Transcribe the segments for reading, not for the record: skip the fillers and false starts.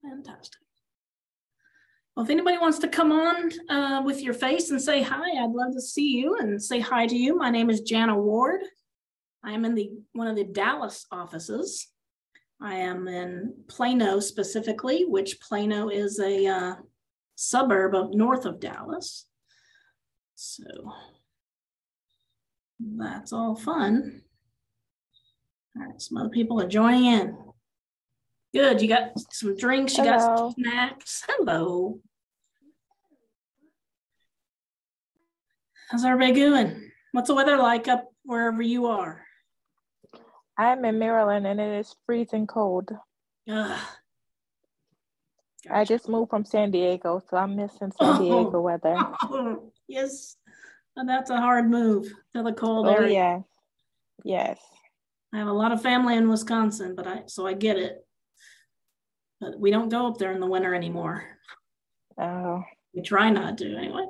Fantastic. Well, if anybody wants to come on with your face and say hi, I'd love to see you and say hi to you. My name is Jana Ward. I am in one of the Dallas offices. I am in Plano specifically, which Plano is a suburb of north of Dallas. So that's all fun. All right, some other people are joining in. Good, you got some drinks, you got some snacks. Hello. How's everybody doing? What's the weather like up wherever you are? I'm in Maryland and it is freezing cold. Gotcha. I just moved from San Diego, so I'm missing San Diego weather. Oh, yes, and that's a hard move to the cold area. Oh, yeah. Yes. I have a lot of family in Wisconsin, so I get it. But we don't go up there in the winter anymore. Oh. We try not to anyway.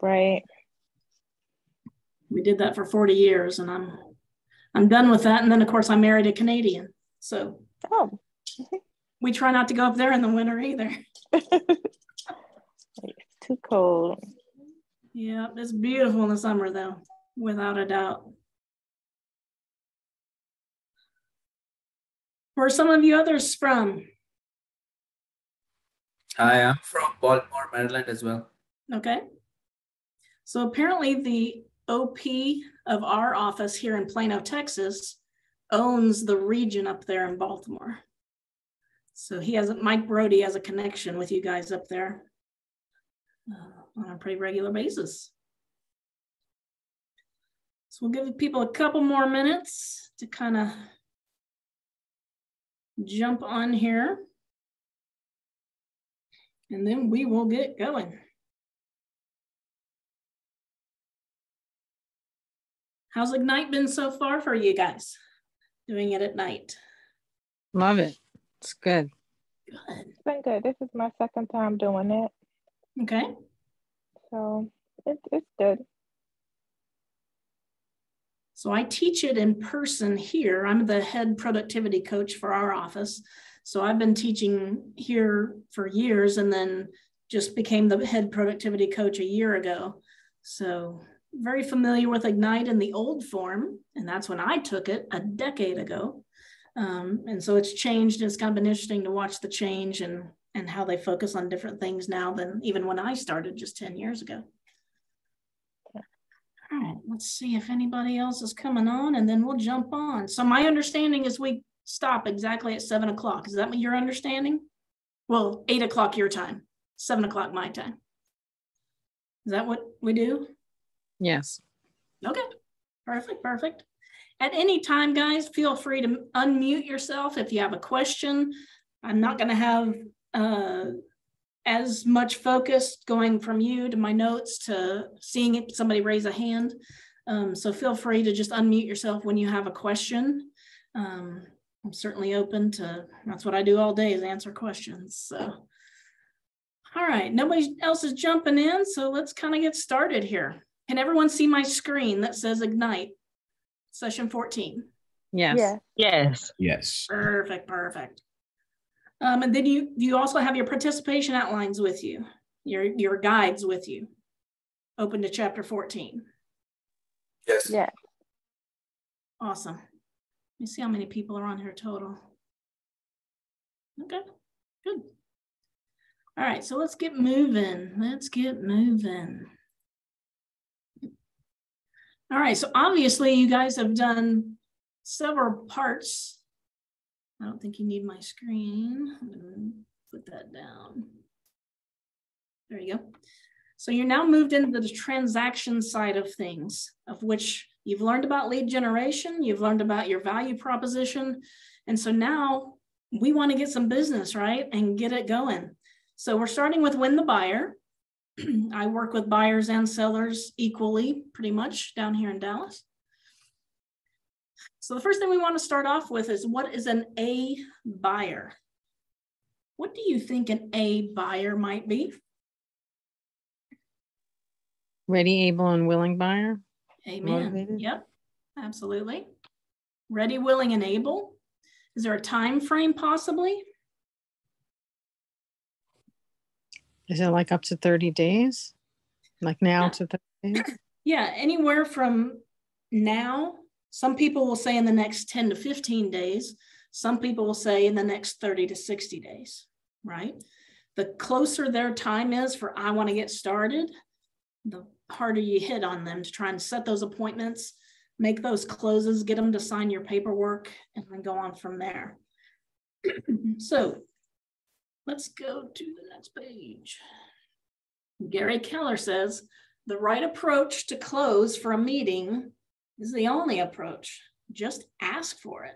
Right. We did that for 40 years and I'm done with that. And then of course I married a Canadian. So we try not to go up there in the winter either. It's too cold. Yeah, it's beautiful in the summer though, without a doubt. Where are some of you others from? Hi, I'm from Baltimore, Maryland as well. Okay. So apparently the OP of our office here in Plano, Texas, owns the region up there in Baltimore. So Mike Brody has a connection with you guys up there on a pretty regular basis. So we'll give people a couple more minutes to kind of jump on here. And then we will get going. How's Ignite been so far for you guys? Doing it at night? Love it. It's good. Good. It's been good. This is my second time doing it. Okay. So it's good. So I teach it in person here. I'm the head productivity coach for our office. So I've been teaching here for years and then just became the head productivity coach a year ago. So very familiar with Ignite in the old form. And that's when I took it a decade ago. And so it's changed. It's kind of been interesting to watch the change and how they focus on different things now than even when I started just 10 years ago. All right, let's see if anybody else is coming on and then we'll jump on. So my understanding is we stop exactly at 7 o'clock. Is that what your understanding? Well, 8 o'clock your time, 7 o'clock my time. Is that what we do? Yes. Okay, perfect. At any time, guys, feel free to unmute yourself if you have a question. I'm not going to have as much focus going from you to my notes to seeing if somebody raise a hand. So feel free to just unmute yourself when you have a question. I'm certainly open to, that's what I do all day is answer questions. So, all right, nobody else is jumping in. So let's kind of get started here. Can everyone see my screen that says Ignite session 14? Yes. Yeah. Yes. Yes. Perfect. And then you also have your participation outlines with you, your guides with you, open to chapter 14. Yes. Yeah. Awesome. Let me see how many people are on here total. Okay, good. All right, so let's get moving. All right, so obviously you guys have done several parts. I don't think you need my screen. I'm gonna put that down. There you go. So you're now moved into the transaction side of things, of which you've learned about lead generation, you've learned about your value proposition. And so now we want to get some business, right? And get it going. So we're starting with win the buyer. I work with buyers and sellers equally, pretty much down here in Dallas. So the first thing we want to start off with is what is an A buyer? What do you think an A buyer might be? Ready, able, and willing buyer. Amen. Motivated. Yep, absolutely. Ready, willing, and able. Is there a time frame possibly? Is it like up to 30 days? Like now Yeah. to 30 days? Yeah, anywhere from now. Some people will say in the next 10 to 15 days. Some people will say in the next 30 to 60 days, right? The closer their time is for I want to get started, the harder you hit on them to try and set those appointments, make those closes, get them to sign your paperwork, and then go on from there. So let's go to the next page. Gary Keller says, the right approach to close for a meeting is the only approach. Just ask for it.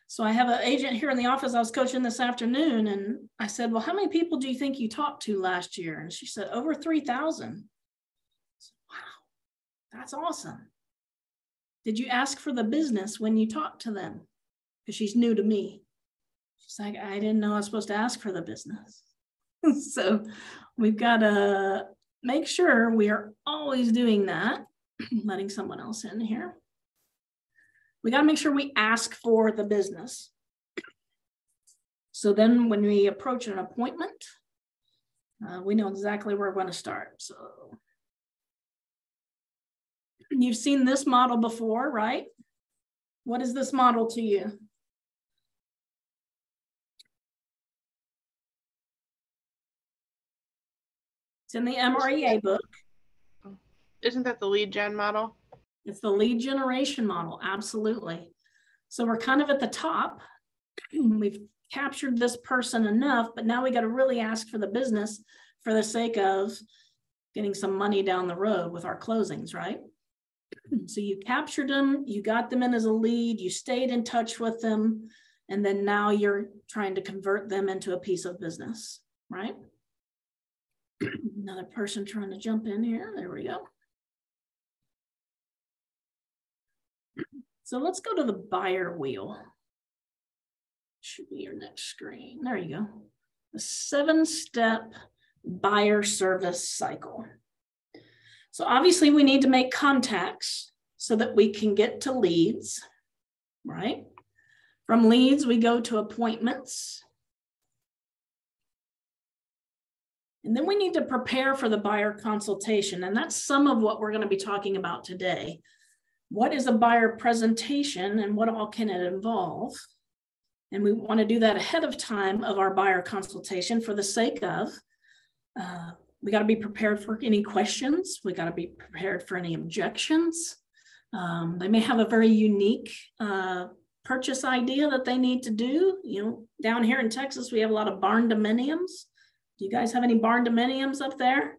So I have an agent here in the office I was coaching this afternoon, and I said, well, how many people do you think you talked to last year? And she said, over 3,000. Wow, that's awesome. Did you ask for the business when you talked to them? Because she's new to me. She's like, I didn't know I was supposed to ask for the business. So we've got to make sure we are always doing that. Letting someone else in here. We got to make sure we ask for the business. So then when we approach an appointment, we know exactly where we're going to start. So you've seen this model before, right? What is this model to you? It's in the MREA book. Isn't that the lead gen model? It's the lead generation model, absolutely. So we're kind of at the top. We've captured this person enough, but now we got to really ask for the business for the sake of getting some money down the road with our closings, right? So you captured them, you got them in as a lead, you stayed in touch with them, and then now you're trying to convert them into a piece of business, right? Another person trying to jump in here. There we go. So let's go to the buyer wheel. Should be your next screen. There you go. The 7-step buyer service cycle. So obviously we need to make contacts so that we can get to leads, right? From leads, we go to appointments. And then we need to prepare for the buyer consultation. And that's some of what we're going to be talking about today. What is a buyer presentation and what all can it involve? And we want to do that ahead of time of our buyer consultation for the sake of, we got to be prepared for any questions. We got to be prepared for any objections. They may have a very unique purchase idea that they need to do. You know, down here in Texas, we have a lot of barn dominiums. Do you guys have any barn dominiums up there?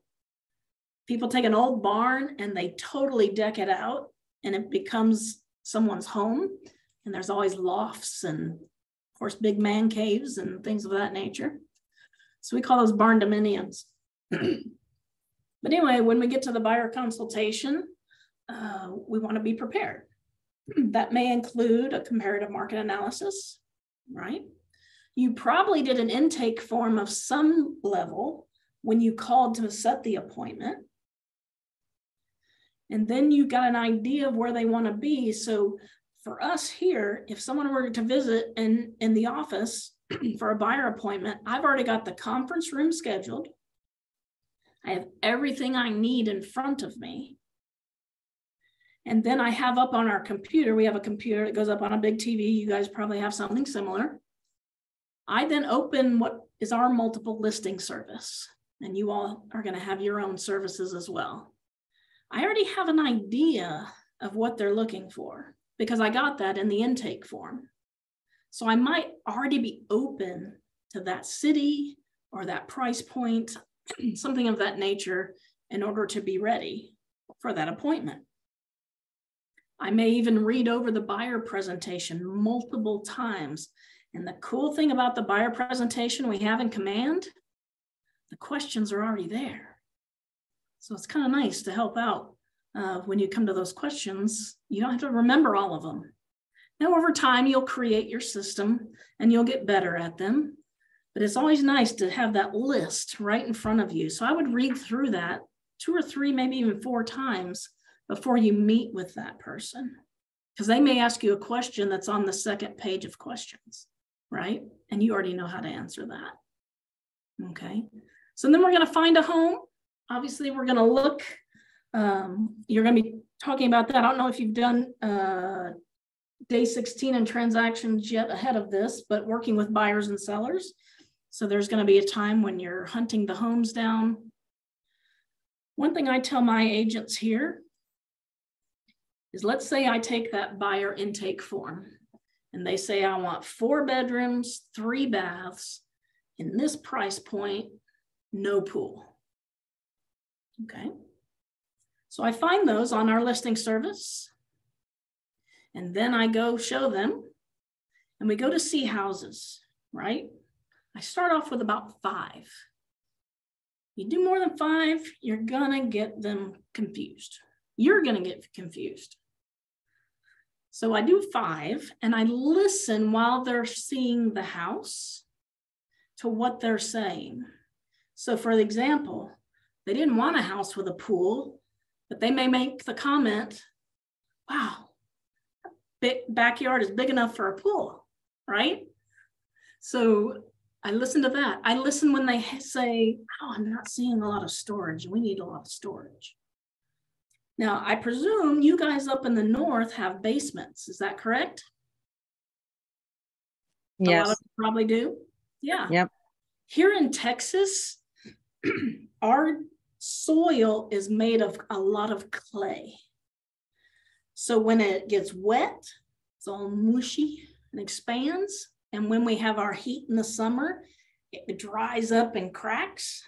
People take an old barn and they totally deck it out and it becomes someone's home. And there's always lofts and of course, big man caves and things of that nature. So we call those barn dominiums. But anyway, when we get to the buyer consultation, we want to be prepared. That may include a comparative market analysis, right? You probably did an intake form of some level when you called to set the appointment. And then you got an idea of where they want to be. So for us here, if someone were to visit in the office for a buyer appointment, I've already got the conference room scheduled. I have everything I need in front of me. And then I have up on our computer, we have a computer that goes up on a big TV. You guys probably have something similar. I then open what is our multiple listing service. And you all are going to have your own services as well. I already have an idea of what they're looking for because I got that in the intake form. So I might already be open to that city or that price point, something of that nature in order to be ready for that appointment. I may even read over the buyer presentation multiple times. And the cool thing about the buyer presentation we have in Command, the questions are already there. So it's kind of nice to help out when you come to those questions. You don't have to remember all of them. Now, over time, you'll create your system and you'll get better at them. But it's always nice to have that list right in front of you. So I would read through that 2 or 3, maybe even 4 times before you meet with that person. Because they may ask you a question that's on the second page of questions, right? And you already know how to answer that. Okay. So then we're going to find a home. Obviously, we're going to look. You're going to be talking about that. I don't know if you've done day 16 and transactions yet ahead of this, but working with buyers and sellers. So there's going to be a time when you're hunting the homes down. One thing I tell my agents here is, let's say I take that buyer intake form and they say, I want 4 bedrooms, 3 baths in this price point, no pool. Okay. So I find those on our listing service, and then I go show them, and we go to see houses, right? I start off with about 5. You do more than 5, you're gonna get them confused. You're gonna get confused. So I do 5, and I listen while they're seeing the house to what they're saying. So for example, they didn't want a house with a pool, but they may make the comment, wow, big backyard is big enough for a pool, right? So I listen to that. I listen when they say, oh, I'm not seeing a lot of storage. We need a lot of storage. Now, I presume you guys up in the north have basements. Is that correct? Yes. A lot of them probably do. Yeah. Yep. Here in Texas, our soil is made of a lot of clay. So when it gets wet, it's all mushy and expands. And when we have our heat in the summer, it dries up and cracks.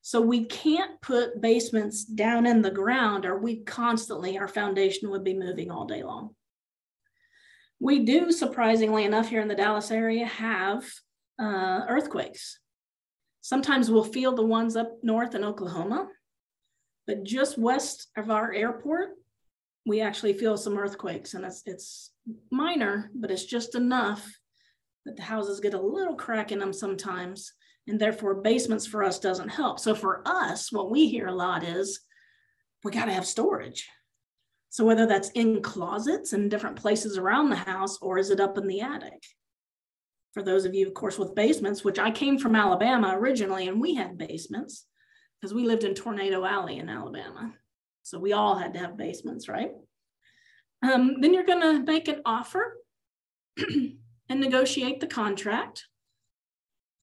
So we can't put basements down in the ground, or we constantly, our foundation would be moving all day long. We do, surprisingly enough, here in the Dallas area, have earthquakes. Sometimes we'll feel the ones up north in Oklahoma, but just west of our airport, we actually feel some earthquakes, and it's minor, but it's just enough that the houses get a little crack in them sometimes, and therefore basements for us doesn't help. So for us, what we hear a lot is, we got to have storage. So whether that's in closets and different places around the house, or is it up in the attic? For those of you, of course, with basements, which I came from Alabama originally, and we had basements because we lived in Tornado Alley in Alabama. So we all had to have basements, right? Then you're going to make an offer and negotiate the contract.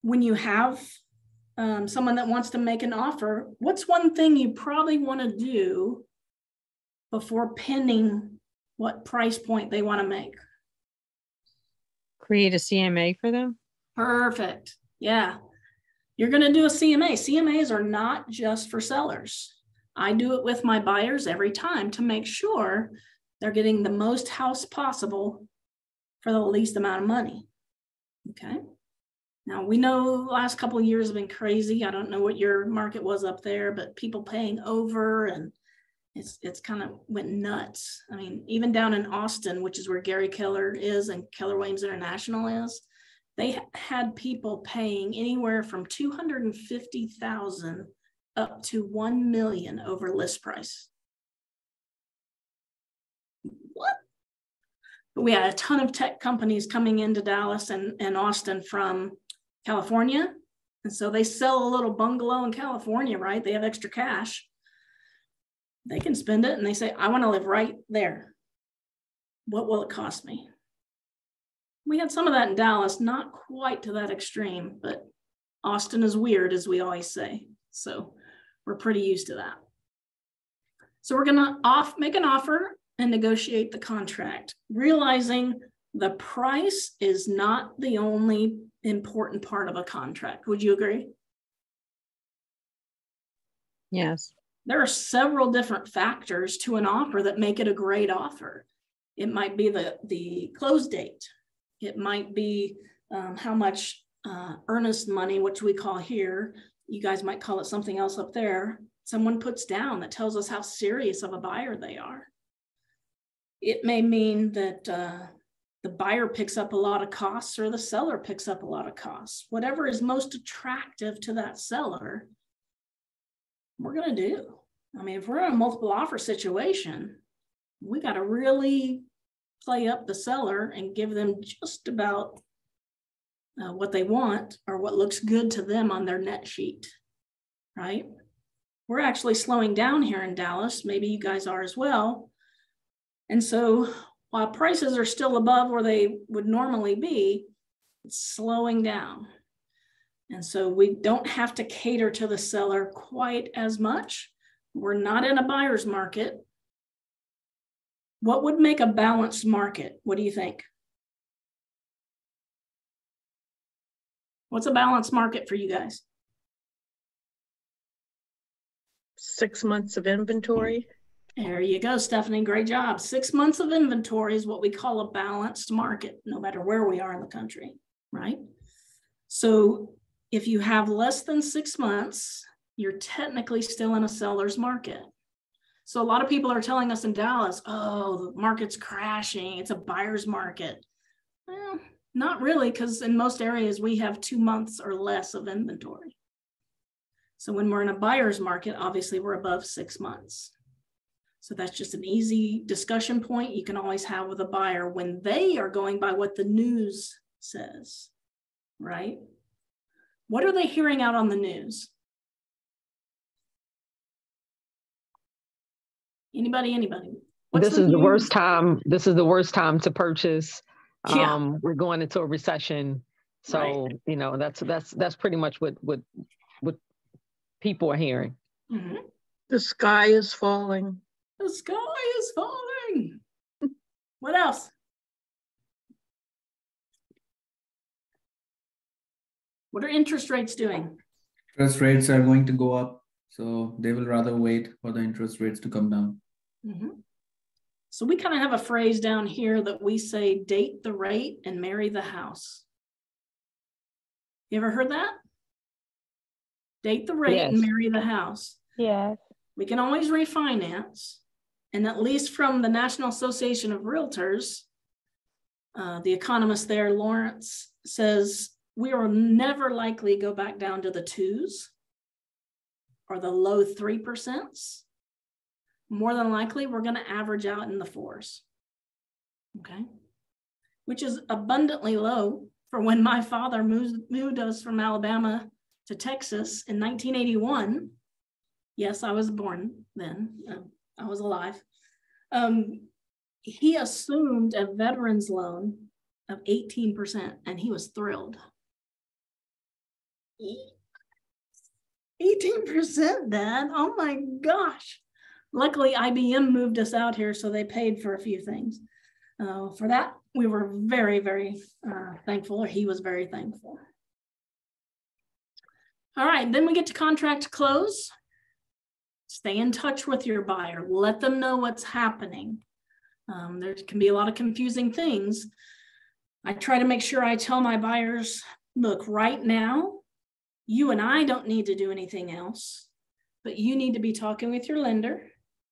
When you have someone that wants to make an offer, what's one thing you probably want to do before pinning what price point they want to make? Create a CMA for them? Perfect. Yeah. You're going to do a CMA. CMAs are not just for sellers. I do it with my buyers every time to make sure they're getting the most house possible for the least amount of money. Okay. Now we know the last couple of years have been crazy. I don't know what your market was up there, but people paying over, and it's kind of went nuts. I mean, even down in Austin, which is where Gary Keller is and Keller Williams International is, they had people paying anywhere from $250,000 up to $1 million over list price. What? But we had a ton of tech companies coming into Dallas and Austin from California. And so they sell a little bungalow in California, right? They have extra cash. They can spend it, and they say, I want to live right there. What will it cost me? We had some of that in Dallas, not quite to that extreme, but Austin is weird, as we always say. So we're pretty used to that. So we're going to make an offer and negotiate the contract, realizing the price is not the only important part of a contract. Would you agree? Yes. There are several different factors to an offer that make it a great offer. It might be the close date. It might be how much earnest money, which we call here, you guys might call it something else up there, someone puts down that tells us how serious of a buyer they are. It may mean that the buyer picks up a lot of costs, or the seller picks up a lot of costs. Whatever is most attractive to that seller, we're going to do. I mean, if we're in a multiple offer situation, we got to really play up the seller and give them just about what they want, or what looks good to them on their net sheet. right? We're actually slowing down here in Dallas. Maybe you guys are as well. And so while prices are still above where they would normally be, it's slowing down. And so we don't have to cater to the seller quite as much. We're not in a buyer's market. What would make a balanced market? What do you think? What's a balanced market for you guys? 6 months of inventory. There you go, Stephanie. Great job. 6 months of inventory is what we call a balanced market, no matter where we are in the country, right? So if you have less than 6 months, you're technically still in a seller's market. So a lot of people are telling us in Dallas, oh, the market's crashing. It's a buyer's market. Well, not really, because in most areas, we have 2 months or less of inventory. So when we're in a buyer's market, obviously we're above 6 months. So that's just an easy discussion point you can always have with a buyer when they are going by what the news says, right? What are they hearing out on the news? Anybody? This is the worst time. This is the worst time to purchase. Yeah. We're going into a recession. So, right. That's pretty much what people are hearing. Mm-hmm. The sky is falling. The sky is falling. What else? What are interest rates doing? Interest rates are going to go up, so they will rather wait for the interest rates to come down. Mm-hmm. So we kind of have a phrase down here that we say, date the rate and marry the house. You ever heard that? Date the rate and marry the house. Yes. We can always refinance. And at least from the National Association of Realtors, the economist there, Lawrence, says we are never likely to go back down to the 2s or the low 3%. More than likely, we're going to average out in the 4s, okay? Which is abundantly low for when my father moved us from Alabama to Texas in 1981. Yes, I was born then. I was alive. He assumed a veteran's loan of 18%, and he was thrilled. 18%, Dad? Oh my gosh. Luckily, IBM moved us out here, so they paid for a few things. For that, we were very, very thankful, or he was very thankful. All right, then we get to contract close. Stay in touch with your buyer. Let them know what's happening. There can be a lot of confusing things. I try to make sure I tell my buyers, look, right now, you and I don't need to do anything else, but you need to be talking with your lender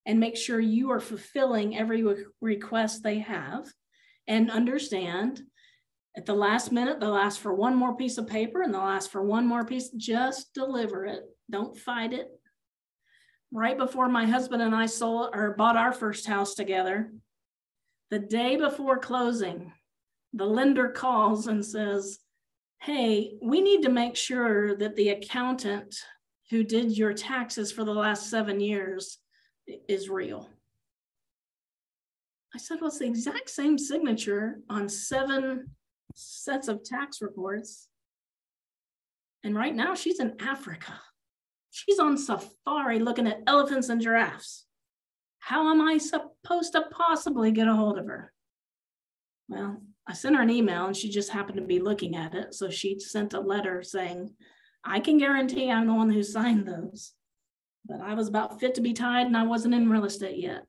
and make sure you are fulfilling every request they have, and understand at the last minute, they'll ask for one more piece of paper and they'll ask for one more piece. Just deliver it. Don't fight it. Right before my husband and I bought our first house together, the day before closing, the lender calls and says, hey, we need to make sure that the accountant who did your taxes for the last 7 years is real. I said, well, it's the exact same signature on 7 sets of tax reports. And right now she's in Africa. She's on safari looking at elephants and giraffes. How am I supposed to possibly get a hold of her? Well, I sent her an email and she just happened to be looking at it. So she sent a letter saying, I can guarantee I'm the one who signed those. But I was about fit to be tied and I wasn't in real estate yet.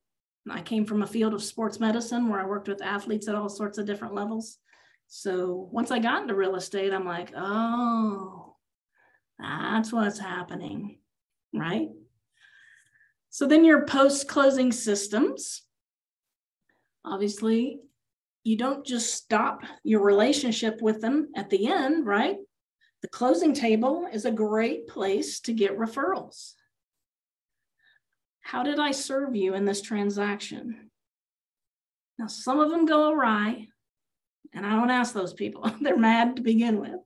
And I came from a field of sports medicine where I worked with athletes at all sorts of different levels. So once I got into real estate, I'm like, oh, that's what's happening, right? So then your post-closing systems, obviously, you don't just stop your relationship with them at the end, right? The closing table is a great place to get referrals. How did I serve you in this transaction? Now, some of them go awry, and I don't ask those people. They're mad to begin with.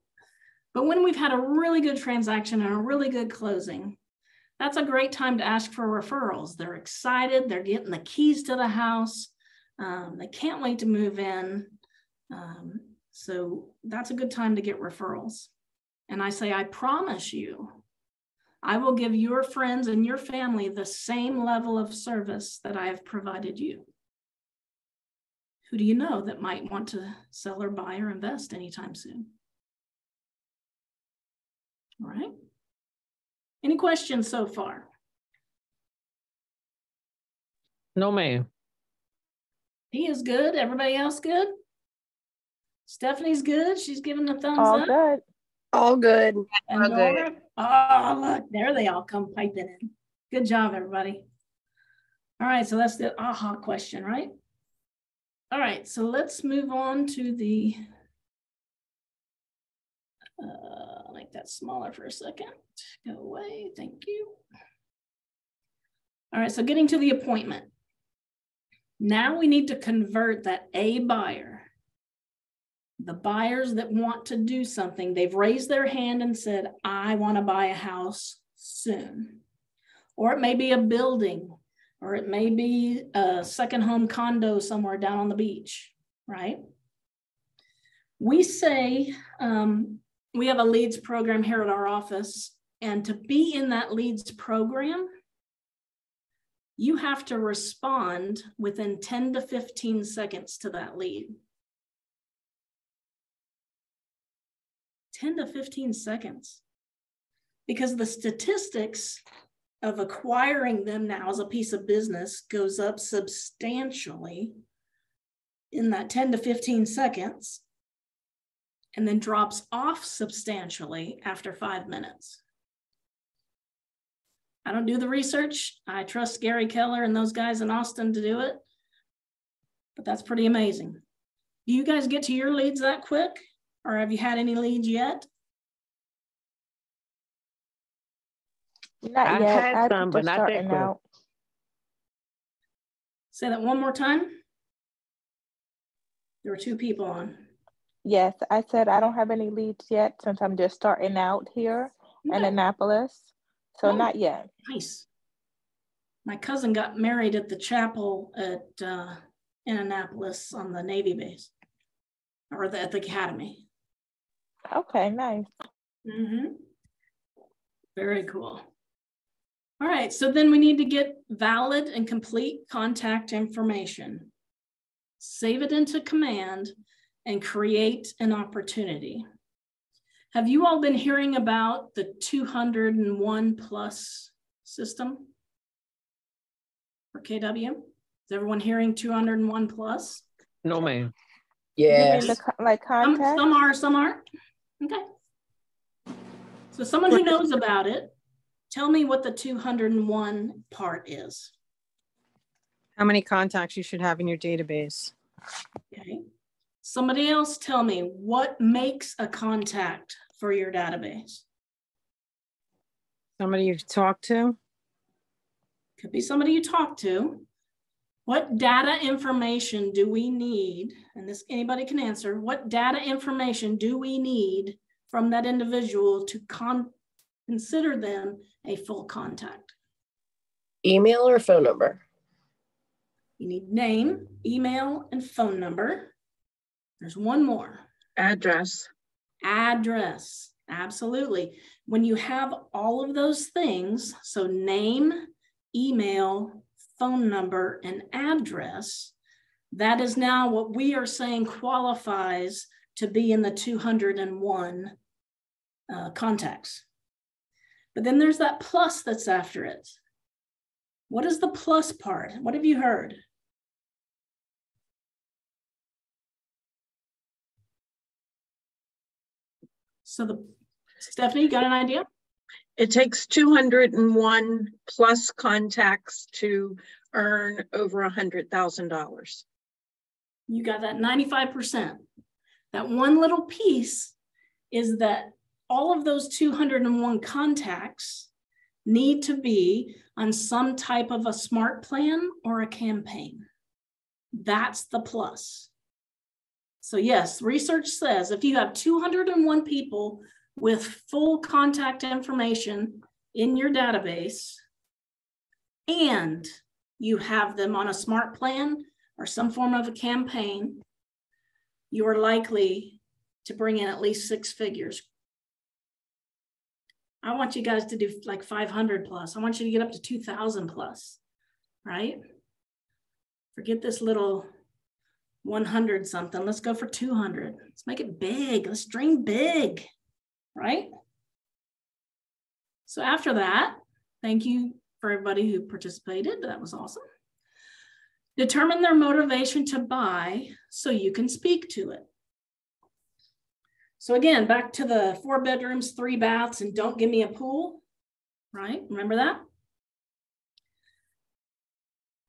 But when we've had a really good transaction and a really good closing, that's a great time to ask for referrals. They're excited. They're getting the keys to the house. They can't wait to move in. So that's a good time to get referrals. And I say, I promise you, I will give your friends and your family the same level of service that I have provided you. Who do you know that might want to sell or buy or invest anytime soon? All right. Any questions so far? No, ma'am. He is good. Everybody else good? Stephanie's good. She's giving the thumbs All up. good. All good. And All good. Nora, oh, look, there they all come piping in. Good job, everybody. All right, so that's the aha question, right? All right, so let's move on to the, make that smaller for a second. Go away, thank you. All right, so getting to the appointment. Now we need to convert that A buyer. The buyers that want to do something, they've raised their hand and said, I want to buy a house soon. Or it may be a building, or it may be a second home condo somewhere down on the beach, right? We say, we have a leads program here at our office, and to be in that leads program, you have to respond within 10 to 15 seconds to that lead. 10 to 15 seconds. Because the statistics of acquiring them now as a piece of business goes up substantially in that 10 to 15 seconds and then drops off substantially after 5 minutes. I don't do the research. I trust Gary Keller and those guys in Austin to do it, but that's pretty amazing. Do you guys get to your leads that quick? Or have you had any leads yet? Not I yet. had I'm some, but just not that starting quick. out. Say that one more time. There were 2 people on. Yes, I said I don't have any leads yet since I'm just starting out here in Okay. Annapolis. So Oh. not yet. Nice. My cousin got married at the chapel at in Annapolis on the Navy base, or at the academy. Okay, nice. Mm-hmm. Very cool. All right, so then we need to get valid and complete contact information. Save it into command and create an opportunity. Have you all been hearing about the 201 plus system for KW? Is everyone hearing 201 plus? No, ma'am. You mean Yes. the like contact? Some are, some aren't. Okay. So someone who knows about it, tell me what the 201 part is. How many contacts you should have in your database? Okay. Somebody else tell me what makes a contact for your database. Somebody you've talked to? Could be somebody you talk to. What data information do we need? And this anybody can answer. What data information do we need from that individual to consider them a full contact? Email or phone number? You need name, email, and phone number. There's one more. Address. Address. Absolutely. When you have all of those things, so name, email, phone number, and address, that is now what we are saying qualifies to be in the 201 contacts. But then there's that plus that's after it. What is the plus part? What have you heard? So Stephanie, you got an idea? It takes 201 plus contacts to earn over $100,000. You got that 95%. That one little piece is that all of those 201 contacts need to be on some type of a smart plan or a campaign. That's the plus. So yes, research says if you have 201 people with full contact information in your database and you have them on a smart plan or some form of a campaign, you are likely to bring in at least 6 figures. I want you guys to do like 500 plus. I want you to get up to 2,000 plus, right? Forget this little 100 something. Let's go for 200. Let's make it big. Let's dream big, right? So after that, thank you for everybody who participated. That was awesome. Determine their motivation to buy so you can speak to it. So again, back to the 4 bedrooms, 3 baths, and don't give me a pool, right? Remember that?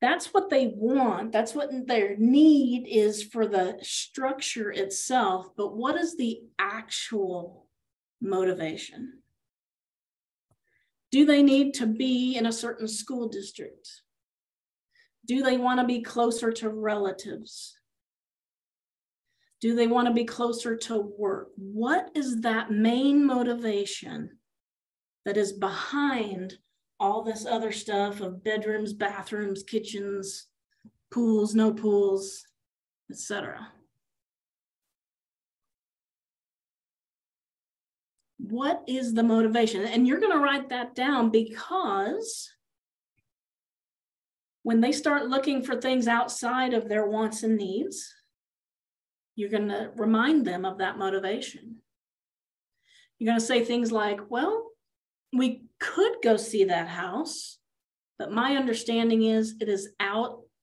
That's what they want. That's what their need is for the structure itself. But what is the actual motivation? Do they need to be in a certain school district? Do they want to be closer to relatives? Do they want to be closer to work? What is that main motivation that is behind all this other stuff of bedrooms, bathrooms, kitchens, pools, no pools, etc.? What is the motivation? And you're going to write that down, because when they start looking for things outside of their wants and needs, you're going to remind them of that motivation. You're going to say things like, well, we could go see that house, but my understanding is it is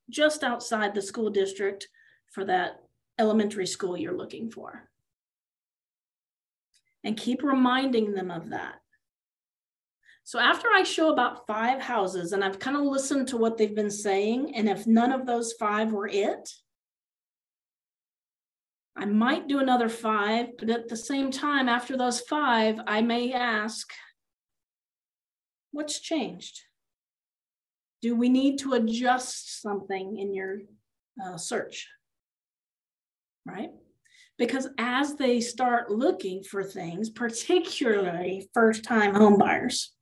just outside the school district for that elementary school you're looking for. And keep reminding them of that. So after I show about 5 houses, and I've kind of listened to what they've been saying, and if none of those 5 were it, I might do another 5, but at the same time, after those 5, I may ask, what's changed? Do we need to adjust something in your search, right? Because as they start looking for things, particularly first-time home buyers,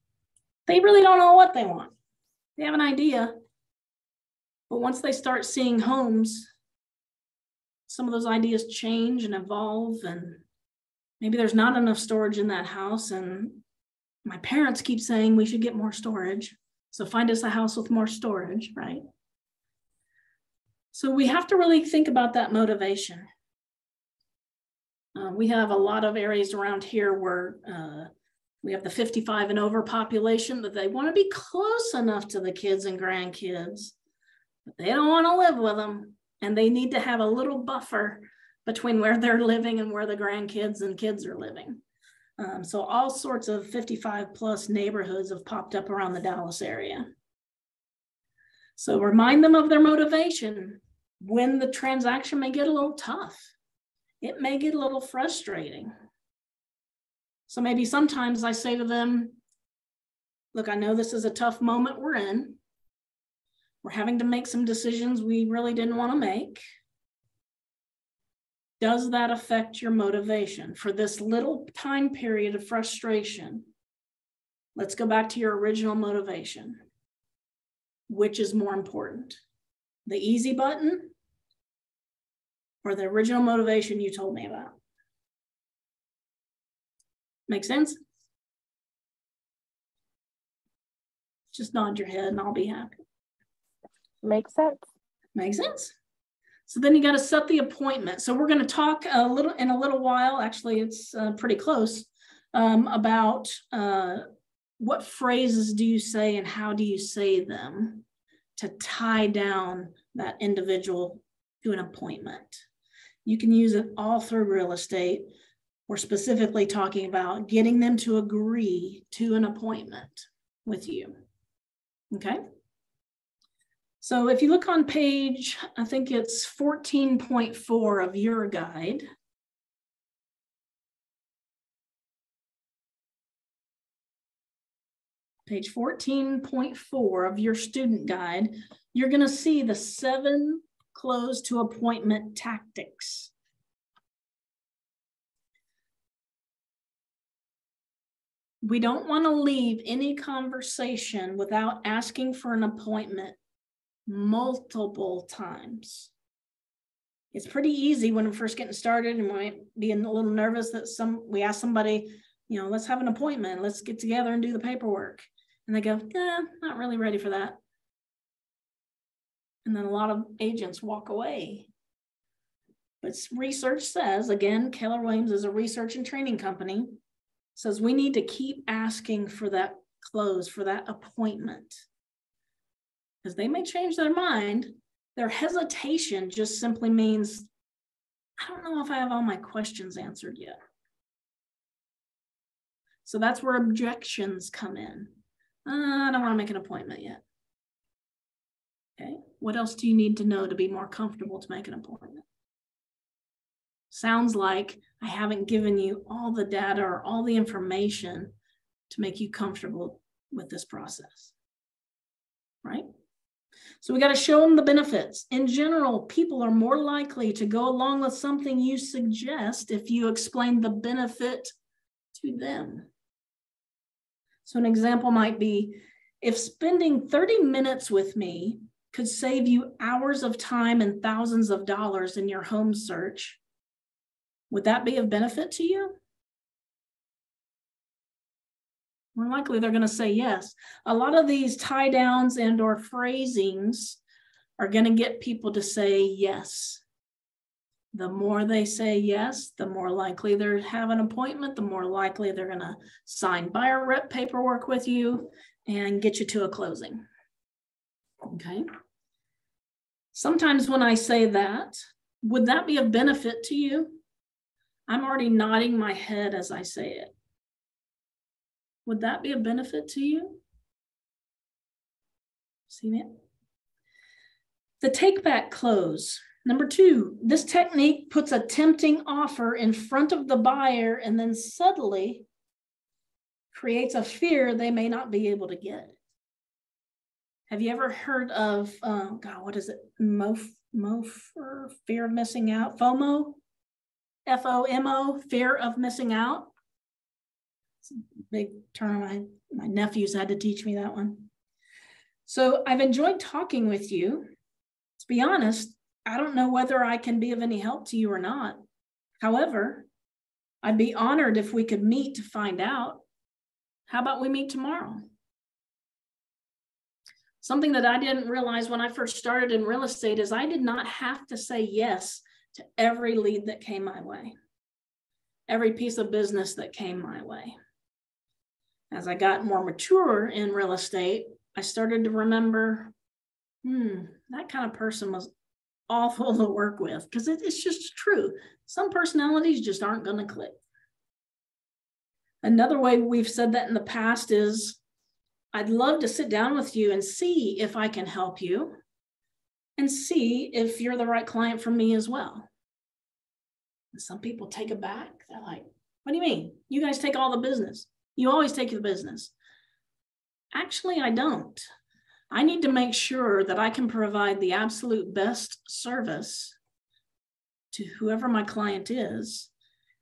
they really don't know what they want. They have an idea, but once they start seeing homes, some of those ideas change and evolve, and maybe there's not enough storage in that house, and my parents keep saying we should get more storage, so find us a house with more storage, right? So we have to really think about that motivation. We have a lot of areas around here where we have the 55 and over population, that they want to be close enough to the kids and grandkids, but they don't want to live with them. And they need to have a little buffer between where they're living and where the grandkids and kids are living. So all sorts of 55 plus neighborhoods have popped up around the Dallas area. So remind them of their motivation when the transaction may get a little tough. It may get a little frustrating. So maybe sometimes I say to them, look, I know this is a tough moment we're in. We're having to make some decisions we really didn't want to make. Does that affect your motivation for this little time period of frustration? Let's go back to your original motivation. Which is more important? The easy button or the original motivation you told me about? Make sense? Just nod your head and I'll be happy. Makes sense. Makes sense. So then you got to set the appointment. So we're going to talk in a little while. Actually, it's pretty close about what phrases do you say and how do you say them to tie down that individual to an appointment. You can use it all through real estate. We're specifically talking about getting them to agree to an appointment with you. Okay. So if you look on page, I think it's 14.4 of your guide. Page 14.4 of your student guide, you're going to see the 7 close to appointment tactics. We don't want to leave any conversation without asking for an appointment multiple times. It's pretty easy when we're first getting started and we might be a little nervous that we ask somebody, you know, let's have an appointment, let's get together and do the paperwork. And they go, not really ready for that. And then a lot of agents walk away. But research says, again, Keller Williams is a research and training company, says we need to keep asking for that close, for that appointment. Because they may change their mind. Their hesitation just simply means, I don't know if I have all my questions answered yet. So that's where objections come in. I don't want to make an appointment yet. Okay, what else do you need to know to be more comfortable to make an appointment? Sounds like I haven't given you all the data or all the information to make you comfortable with this process, right? So we got to show them the benefits. In general, people are more likely to go along with something you suggest if you explain the benefit to them. So an example might be, if spending 30 minutes with me could save you hours of time and thousands of dollars in your home search, would that be of benefit to you? More likely they're going to say yes. A lot of these tie downs and or phrasings are going to get people to say yes. The more they say yes, the more likely they're have an appointment, the more likely they're going to sign buyer rep paperwork with you and get you to a closing. Okay. Sometimes when I say that, would that be of benefit to you? I'm already nodding my head as I say it. Would that be a benefit to you? See that? The take back close. Number 2, this technique puts a tempting offer in front of the buyer and then subtly creates a fear they may not be able to get. Have you ever heard of, what is it? Fear of missing out? FOMO? FOMO, fear of missing out. It's a big term. My nephews had to teach me that one. So I've enjoyed talking with you. To be honest, I don't know whether I can be of any help to you or not. However, I'd be honored if we could meet to find out. How about we meet tomorrow? Something that I didn't realize when I first started in real estate is I did not have to say yes to every lead that came my way, every piece of business that came my way. As I got more mature in real estate, I started to remember, that kind of person was awful to work with, because it's just true. Some personalities just aren't going to click. Another way we've said that in the past is, I'd love to sit down with you and see if I can help you and see if you're the right client for me as well. And some people take it back. They're like, what do you mean? You guys take all the business. You always take the business. Actually, I don't. I need to make sure that I can provide the absolute best service to whoever my client is.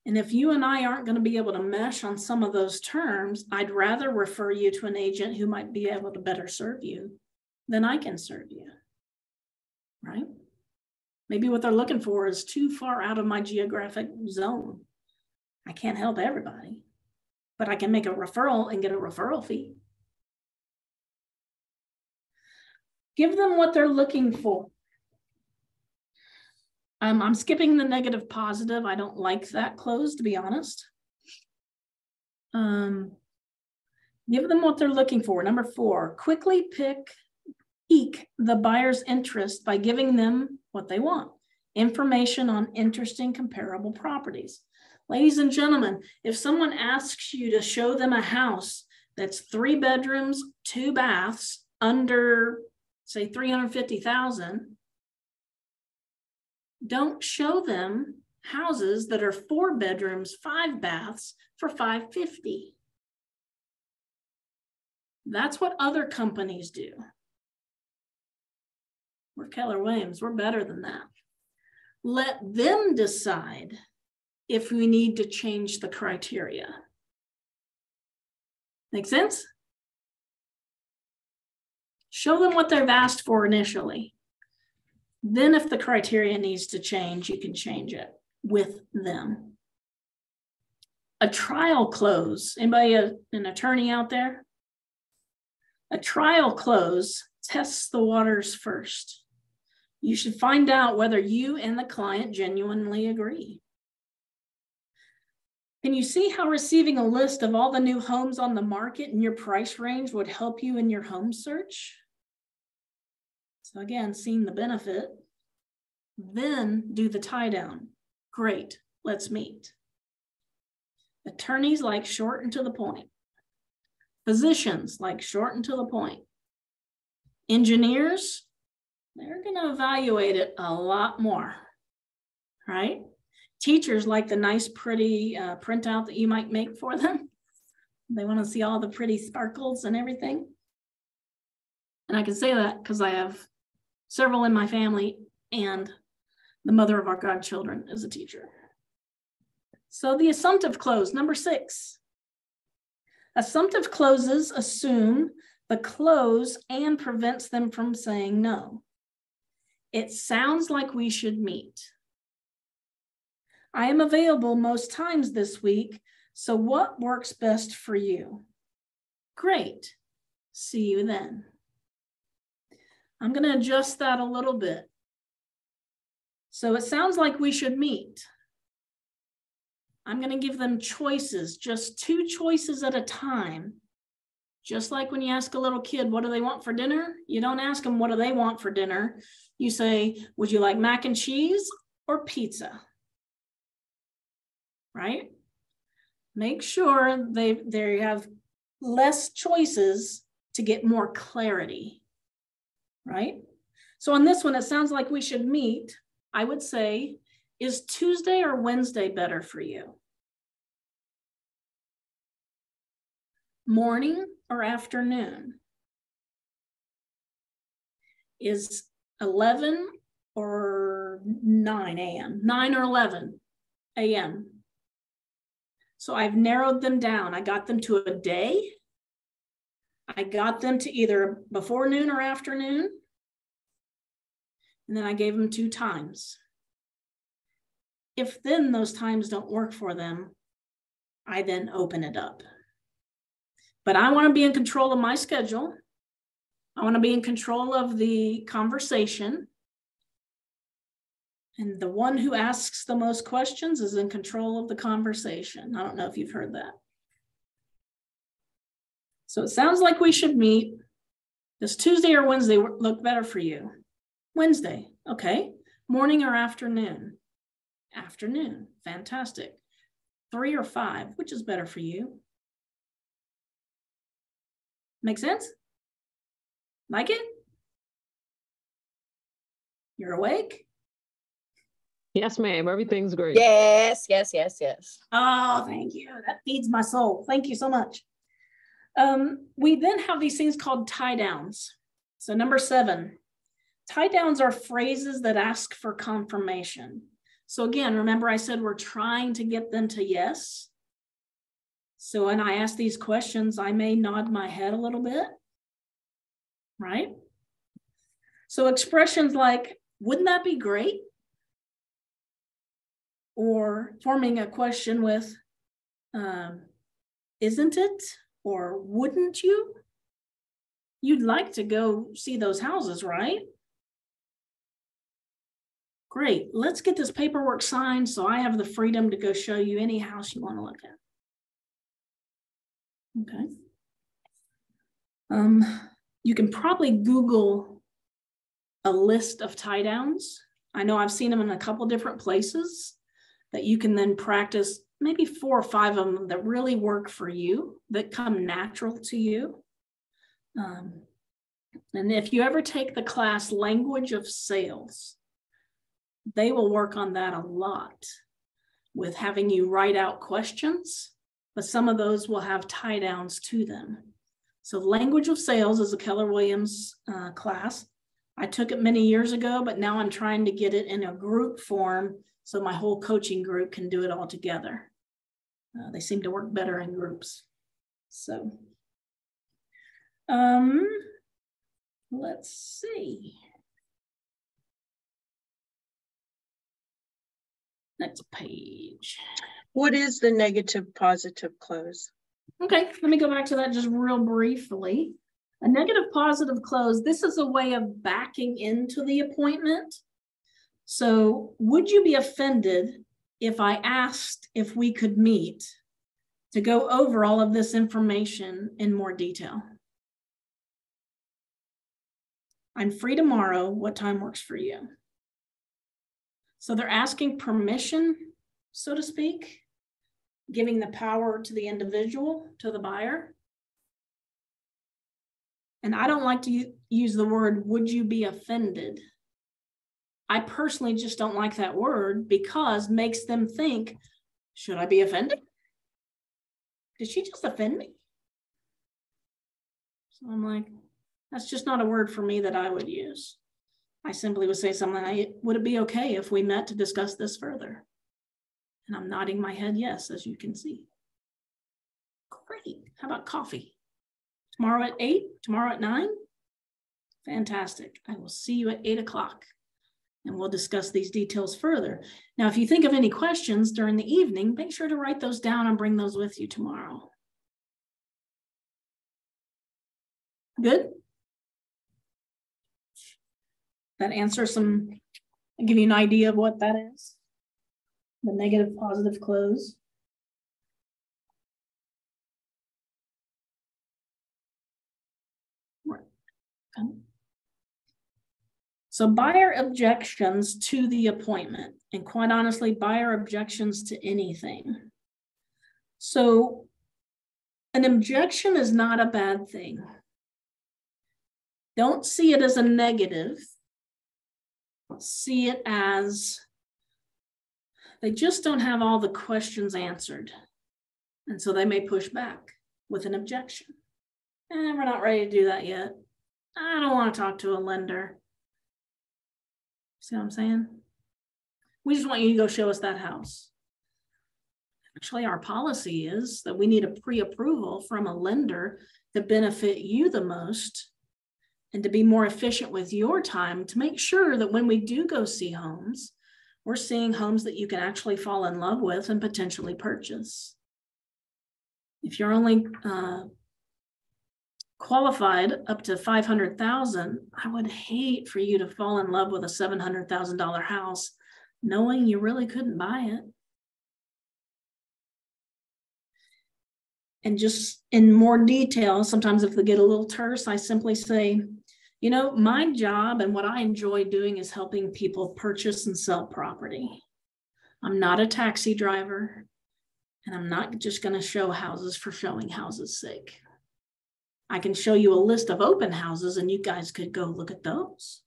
And if you and I aren't going to be able to mesh on some of those terms, I'd rather refer you to an agent who might be able to better serve you than I can serve you, right? Maybe what they're looking for is too far out of my geographic zone. I can't help everybody, but I can make a referral and get a referral fee. Give them what they're looking for. I'm skipping the negative positive. I don't like that close, to be honest. Give them what they're looking for. Number 4, quickly pique the buyer's interest by giving them what they want. Information on interesting comparable properties. Ladies and gentlemen, if someone asks you to show them a house that's 3 bedrooms, 2 baths, under, say, $350,000, don't show them houses that are 4 bedrooms, 5 baths for $550,000. That's what other companies do. We're Keller Williams. We're better than that. Let them decide if we need to change the criteria. Make sense? Show them what they've asked for initially. Then if the criteria needs to change, you can change it with them. A trial close. Anybody an attorney out there? A trial close tests the waters first. You should find out whether you and the client genuinely agree. Can you see how receiving a list of all the new homes on the market in your price range would help you in your home search? So again, seeing the benefit, then do the tie down. Great, let's meet. Attorneys like short and to the point. Physicians like short and to the point. Engineers, they're gonna evaluate it a lot more, right? Teachers like the nice, pretty printout that you might make for them. They wanna see all the pretty sparkles and everything. And I can say that because I have several in my family, and the mother of our godchildren is a teacher. So the assumptive close, number 6. Assumptive closes assume the close and prevents them from saying no. It sounds like we should meet. I am available most times this week, so what works best for you? Great, see you then. I'm going to adjust that a little bit. So it sounds like we should meet. I'm going to give them choices, just 2 choices at a time. Just like when you ask a little kid, what do they want for dinner? You don't ask them, what do they want for dinner? You say, would you like mac and cheese or pizza? Right? Make sure they have less choices to get more clarity. Right? So on this one, it sounds like we should meet. I would say, is Tuesday or Wednesday better for you? Morning or afternoon? Is 11 or 9 a.m.? 9 or 11 a.m. So I've narrowed them down. I got them to a day. I got them to either before noon or afternoon. And then I gave them 2 times. If then those times don't work for them, I then open it up. But I want to be in control of my schedule. I want to be in control of the conversation. And the one who asks the most questions is in control of the conversation. I don't know if you've heard that. So it sounds like we should meet. Does Tuesday or Wednesday look better for you? Wednesday, okay. Morning or afternoon? Afternoon, fantastic. 3 or 5, which is better for you? Make sense? Like it? You're awake? Yes, ma'am. Everything's great. Yes, yes, yes, yes. Oh, thank you. That feeds my soul. Thank you so much. We then have these things called tie downs. So number 7, tie downs are phrases that ask for confirmation. So again, remember I said we're trying to get them to yes. So when I ask these questions, I may nod my head a little bit, right? So expressions like, wouldn't that be great? Or forming a question with, isn't it? Or wouldn't you? You'd like to go see those houses, right? Great, let's get this paperwork signed so I have the freedom to go show you any house you want to look at. Okay. You can probably Google a list of tie downs. I know I've seen them in a couple different places that you can then practice, maybe 4 or 5 of them that really work for you, that come natural to you. And if you ever take the class Language of Sales, they will work on that a lot with having you write out questions, but some of those will have tie downs to them. So Language of Sales is a Keller Williams class. I took it many years ago, but now I'm trying to get it in a group form so my whole coaching group can do it all together. They seem to work better in groups. So Let's see. Next page. What is the negative positive close? Okay, let me go back to that just real briefly. A negative positive close, this is a way of backing into the appointment. So would you be offended if I asked if we could meet to go over all of this information in more detail? I'm free tomorrow. What time works for you? So they're asking permission, so to speak, giving the power to the individual, to the buyer. And I don't like to use the word, would you be offended? I personally just don't like that word because it makes them think, should I be offended? Did she just offend me? So I'm like, that's just not a word for me that I would use. I simply would say something like, would it be okay if we met to discuss this further? And I'm nodding my head yes, as you can see. Great. How about coffee? Tomorrow at 8? Tomorrow at 9? Fantastic. I will see you at 8 o'clock and we'll discuss these details further. Now, if you think of any questions during the evening, make sure to write those down and bring those with you tomorrow. Good? That answers some, I'll give you an idea of what that is. The negative positive close. Right. Okay. So buyer objections to the appointment, and quite honestly, buyer objections to anything. So an objection is not a bad thing. Don't see it as a negative. See it as they just don't have all the questions answered. And so they may push back with an objection. We're not ready to do that yet. I don't want to talk to a lender. See what I'm saying? We just want you to go show us that house. Actually, our policy is that we need a pre-approval from a lender to benefit you the most and to be more efficient with your time to make sure that when we do go see homes, we're seeing homes that you can actually fall in love with and potentially purchase. If you're only qualified up to $500,000, I would hate for you to fall in love with a $700,000 house, knowing you really couldn't buy it. And just in more detail, sometimes if they get a little terse, I simply say, you know, my job and what I enjoy doing is helping people purchase and sell property. I'm not a taxi driver, and I'm not just going to show houses for showing houses' sake. I can show you a list of open houses and you guys could go look at those.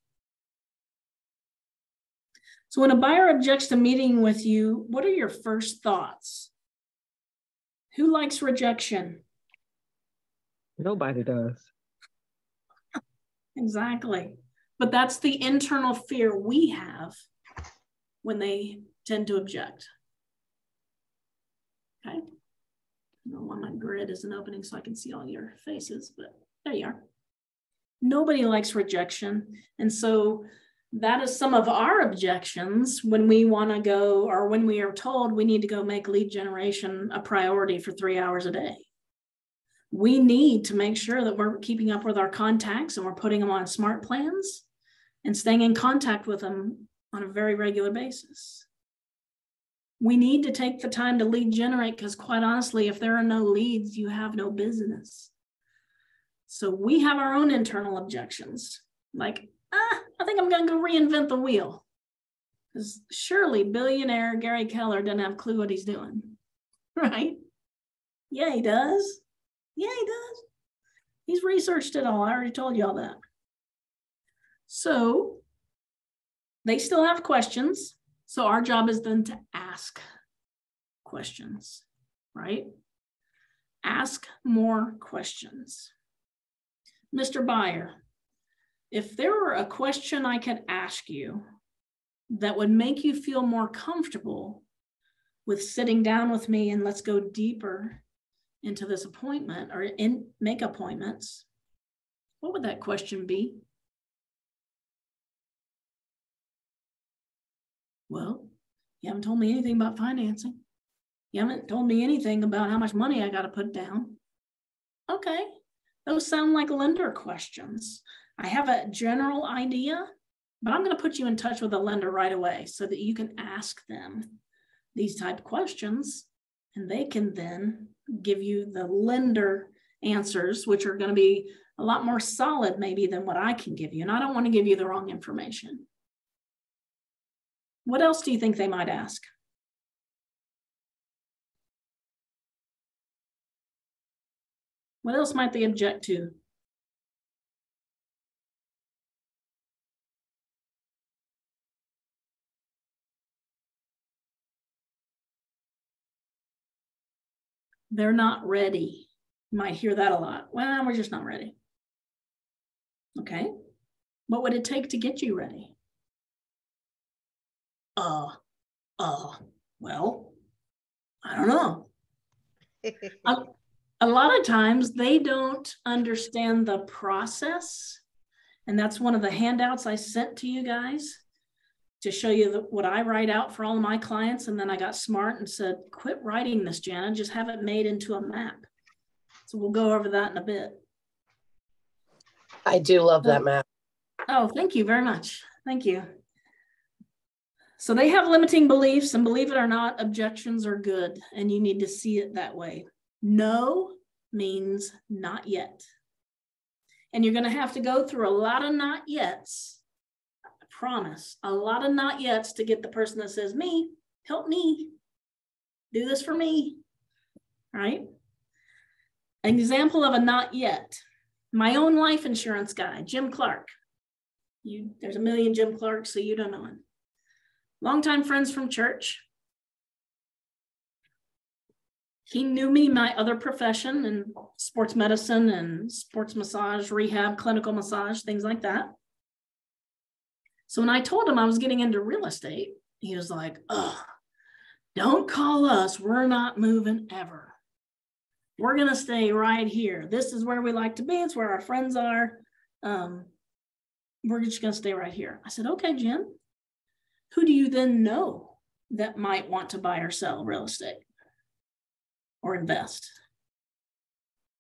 So when a buyer objects to meeting with you, what are your first thoughts? Who likes rejection? Nobody does. Exactly. But that's the internal fear we have when they tend to object. Okay. I don't know why my grid isn't opening so I can see all your faces, but there you are. Nobody likes rejection. And so that is some of our objections when we want to go, or when we are told we need to go make lead generation a priority for 3 hours a day. We need to make sure that we're keeping up with our contacts and we're putting them on smart plans and staying in contact with them on a very regular basis. We need to take the time to lead generate because quite honestly, if there are no leads, you have no business. So we have our own internal objections. Like, I think I'm going to go reinvent the wheel. Because surely billionaire Gary Keller doesn't have a clue what he's doing, right? Yeah, he does. Yeah, he does. He's researched it all. I already told you all that. So they still have questions. So our job is then to ask questions, right? Ask more questions. Mr. Buyer, if there were a question I could ask you that would make you feel more comfortable with sitting down with me and let's go deeper into this appointment or make appointments, What would that question be? Well, you haven't told me anything about financing. You haven't told me anything about how much money I got to put down. Okay, those sound like lender questions. I have a general idea, but I'm going to put you in touch with a lender right away so that you can ask them these type of questions, and they can then give you the lender answers, which are going to be a lot more solid maybe than what I can give you. And I don't want to give you the wrong information. What else do you think they might ask? What else might they object to? They're not ready. You might hear that a lot. Well, we're just not ready. Okay. What would it take to get you ready? Well, I don't know. A lot of times they don't understand the process. And that's one of the handouts I sent to you guys to show you what I write out for all of my clients. And then I got smart and said, quit writing this, Jana, just have it made into a map. So we'll go over that in a bit. I do love that map. Oh, thank you very much. Thank you. So they have limiting beliefs, and believe it or not, objections are good, and you need to see it that way. No means not yet. And you're going to have to go through a lot of not yets. I promise, a lot of not yets to get the person that says, me, help me, do this for me, right? An example of a not yet. My own life insurance guy, Jim Clark. There's a million Jim Clarks, so you don't know him. Longtime friends from church. He knew me, my other profession in sports medicine and sports massage, rehab, clinical massage, things like that. So when I told him I was getting into real estate, he was like, oh, don't call us. We're not moving ever. We're going to stay right here. This is where we like to be. It's where our friends are. We're just going to stay right here. I said, okay, Jim. Who do you then know that might want to buy or sell real estate or invest?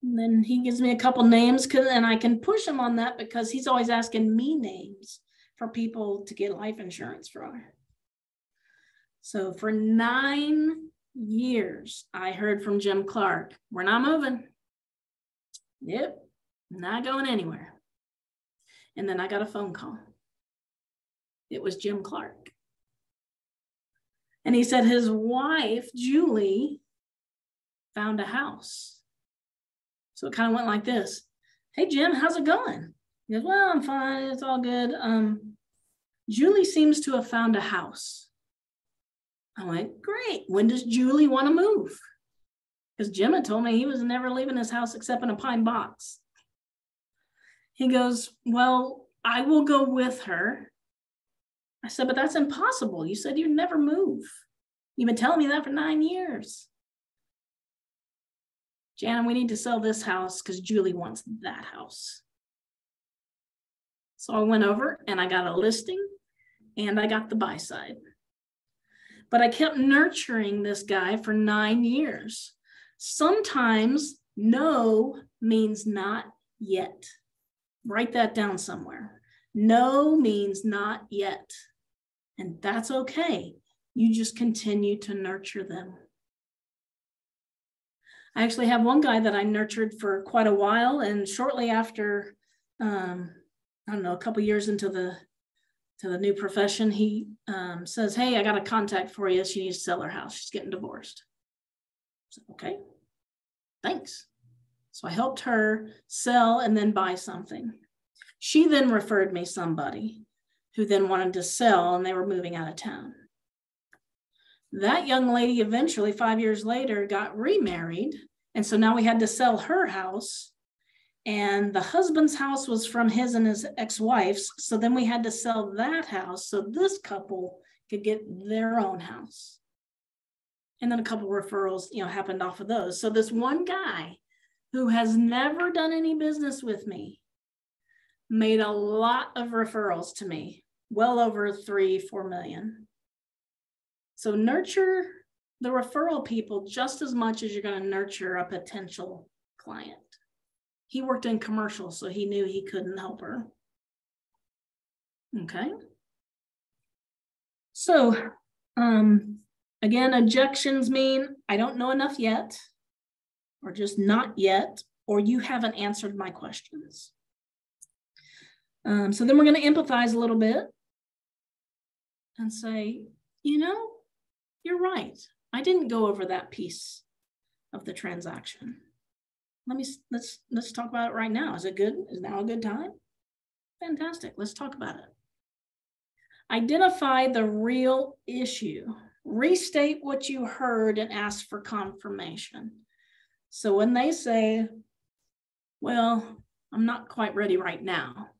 And then he gives me a couple names, and I can push him on that because he's always asking me names for people to get life insurance for. So for 9 years, I heard from Jim Clark, we're not moving. Yep, not going anywhere. And then I got a phone call. It was Jim Clark. And he said his wife, Julie, found a house. So it kind of went like this. Hey, Jim, how's it going? He goes, well, I'm fine. It's all good. Julie seems to have found a house. I went, great. When does Julie want to move? Because Jim had told me he was never leaving his house except in a pine box. He goes, well, I will go with her. I said, but that's impossible. You said you'd never move. You've been telling me that for 9 years. Jana, we need to sell this house because Julie wants that house. So I went over and I got a listing and I got the buy side. But I kept nurturing this guy for 9 years. Sometimes no means not yet. Write that down somewhere. No means not yet. And that's okay. You just continue to nurture them. I actually have one guy that I nurtured for quite a while, and shortly after, I don't know, a couple years into the new profession, he says, hey, I got a contact for you. She needs to sell her house. She's getting divorced. So, okay, thanks. So I helped her sell and then buy something. She then referred me somebody who then wanted to sell, and they were moving out of town. That young lady eventually, 5 years later, got remarried. And so now we had to sell her house. And the husband's house was from his and his ex-wife's. So then we had to sell that house so this couple could get their own house. And then a couple referrals, happened off of those. So this one guy who has never done any business with me made a lot of referrals to me, well over 3-4 million. So nurture the referral people just as much as you're going to nurture a potential client. He worked in commercial, so he knew he couldn't help her. Okay. So again, objections mean I don't know enough yet, or just not yet, or you haven't answered my questions. So then we're going to empathize a little bit and say, you know, you're right. I didn't go over that piece of the transaction. Let's talk about it right now. Is it good? Is now a good time? Fantastic. Let's talk about it. Identify the real issue. Restate what you heard and ask for confirmation. So when they say, well, I'm not quite ready right now.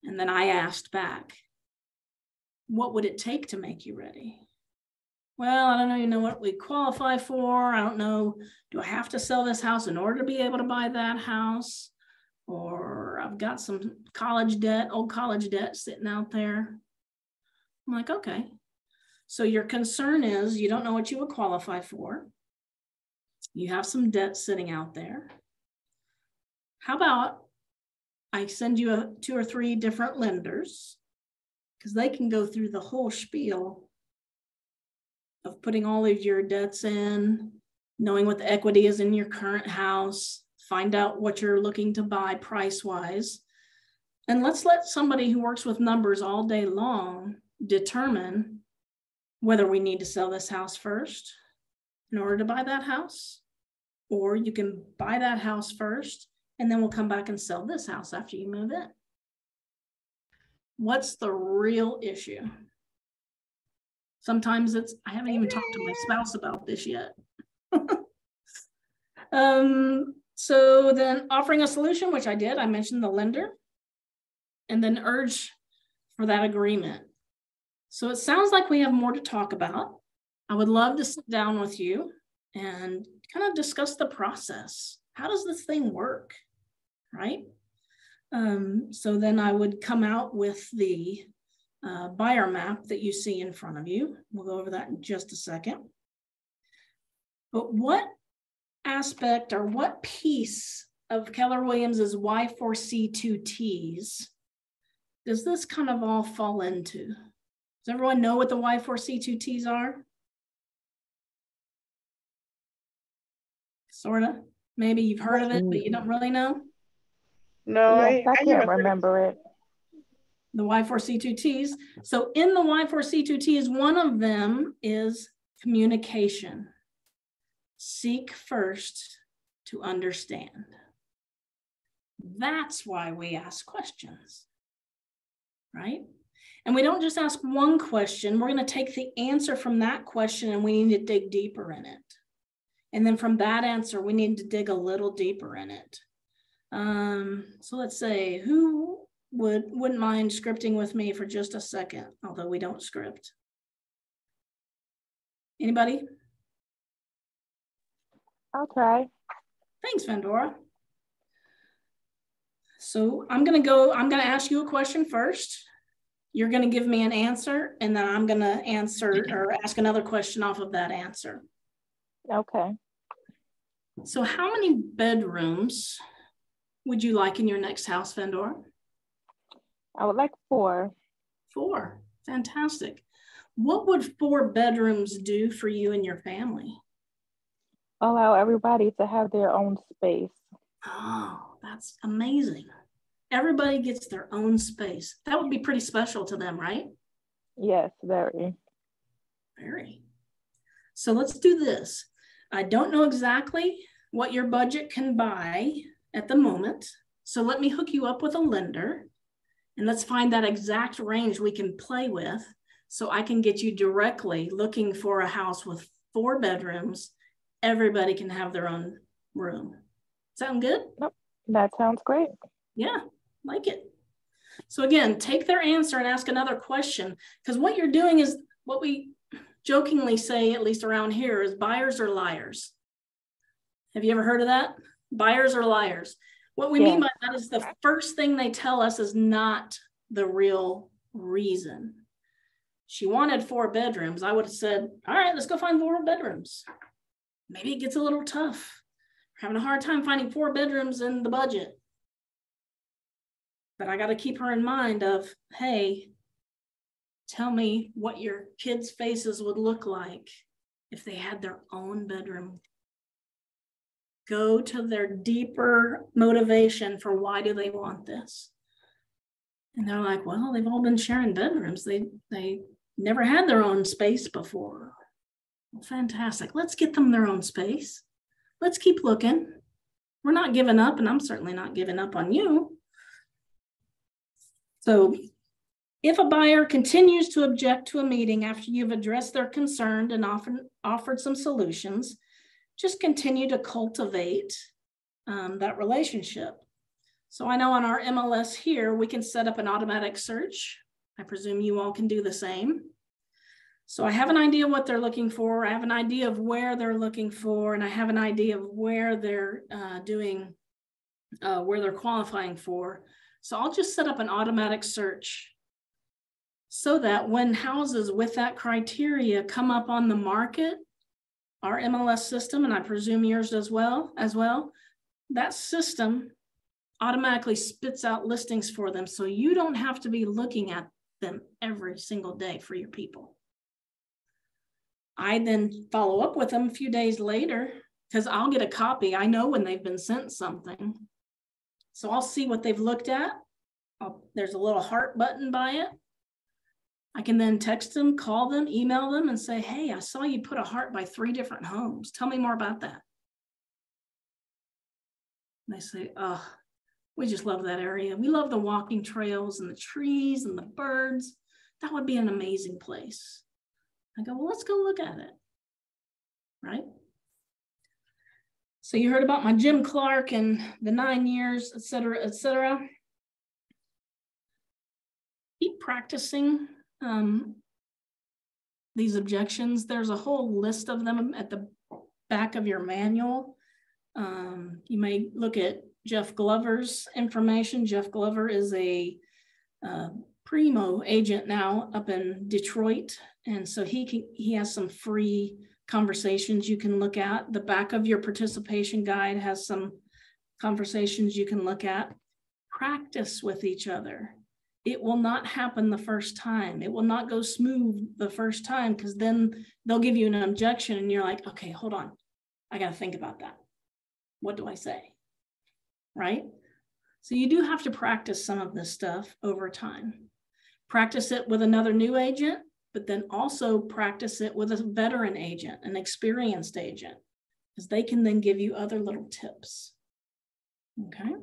And then I asked back, what would it take to make you ready? Well, I don't even know what we qualify for. I don't know, do I have to sell this house in order to be able to buy that house? Or I've got some college debt, old college debt sitting out there. I'm like, okay. So your concern is you don't know what you would qualify for. You have some debt sitting out there. How about I send you 2 or 3 different lenders, because they can go through the whole spiel of putting all of your debts in, knowing what the equity is in your current house, find out what you're looking to buy price-wise. And let's let somebody who works with numbers all day long determine whether we need to sell this house first in order to buy that house, or you can buy that house first, and then we'll come back and sell this house after you move in. What's the real issue? Sometimes it's, I haven't even talked to my spouse about this yet. So then offering a solution, which I did, I mentioned the lender, and then urge for that agreement. So it sounds like we have more to talk about. I would love to sit down with you and kind of discuss the process. How does this thing work, right? So then I would come out with the buyer map that you see in front of you. We'll go over that in just a second. But what aspect or what piece of Keller Williams's Y4C2Ts does this kind of all fall into? Does everyone know what the Y4C2Ts are? Sort of. Maybe you've heard of it, but you don't really know? No, Yes, I can't remember it. The Y4C2Ts. So in the Y4C2Ts, one of them is communication. Seek first to understand. That's why we ask questions, right? And we don't just ask one question. We're going to take the answer from that question and we need to dig deeper in it. And then from that answer, we need to dig a little deeper in it. So let's say, who wouldn't mind scripting with me for just a second, although we don't script? Anybody? I'll try. Thanks, Vendora. So I'm going to ask you a question first. You're going to give me an answer, and then I'm going to answer or ask another question off of that answer. Okay. So how many bedrooms would you like in your next house, Vendora? I would like 4. 4. Fantastic. What would 4 bedrooms do for you and your family? Allow everybody to have their own space. Oh, that's amazing. Everybody gets their own space. That would be pretty special to them, right? Yes, very. Very. So let's do this. I don't know exactly what your budget can buy at the moment. So let me hook you up with a lender and let's find that exact range we can play with so I can get you directly looking for a house with 4 bedrooms. Everybody can have their own room. Sound good? Nope. That sounds great. Yeah, like it. So again, take their answer and ask another question, because what you're doing is what we jokingly say, at least around here, is buyers are liars. Have you ever heard of that? Buyers are liars. What we mean by that is the first thing they tell us is not the real reason. She wanted 4 bedrooms. I would have said, all right, let's go find 4 bedrooms. Maybe it gets a little tough. We're having a hard time finding 4 bedrooms in the budget. But I got to keep her in mind of, hey, tell me what your kids' faces would look like if they had their own bedroom. Go to their deeper motivation for why do they want this. And they're like, well, they've all been sharing bedrooms. They never had their own space before. Well, fantastic. Let's get them their own space. Let's keep looking. We're not giving up, and I'm certainly not giving up on you. So if a buyer continues to object to a meeting after you've addressed their concern and offered some solutions, just continue to cultivate that relationship. So I know on our MLS here, we can set up an automatic search. I presume you all can do the same. So I have an idea what they're looking for. I have an idea of where they're looking for, and I have an idea of where they're where they're qualifying for. So I'll just set up an automatic search so that when houses with that criteria come up on the market, our MLS system, and I presume yours as well, that system automatically spits out listings for them. So you don't have to be looking at them every single day for your people. I then follow up with them a few days later because I'll get a copy. I know when they've been sent something. So I'll see what they've looked at. There's a little heart button by it. I can then text them, call them, email them, and say, hey, I saw you put a heart by 3 different homes. Tell me more about that. And they say, oh, we just love that area. We love the walking trails and the trees and the birds. That would be an amazing place. I go, well, let's go look at it, right? So you heard about my Jim Clark and the 9 years, et cetera, et cetera. Keep practicing these objections. There's a whole list of them at the back of your manual. You may look at Jeff Glover's information. Jeff Glover is a primo agent now up in Detroit. And so he has some free conversations you can look at. The back of your participation guide has some conversations you can look at. Practice with each other. It will not happen the first time. It will not go smooth the first time because then they'll give you an objection and you're like, okay, hold on. I got to think about that. What do I say? Right? So you do have to practice some of this stuff over time. Practice it with another new agent, but then also practice it with a veteran agent, an experienced agent, because they can then give you other little tips. Okay.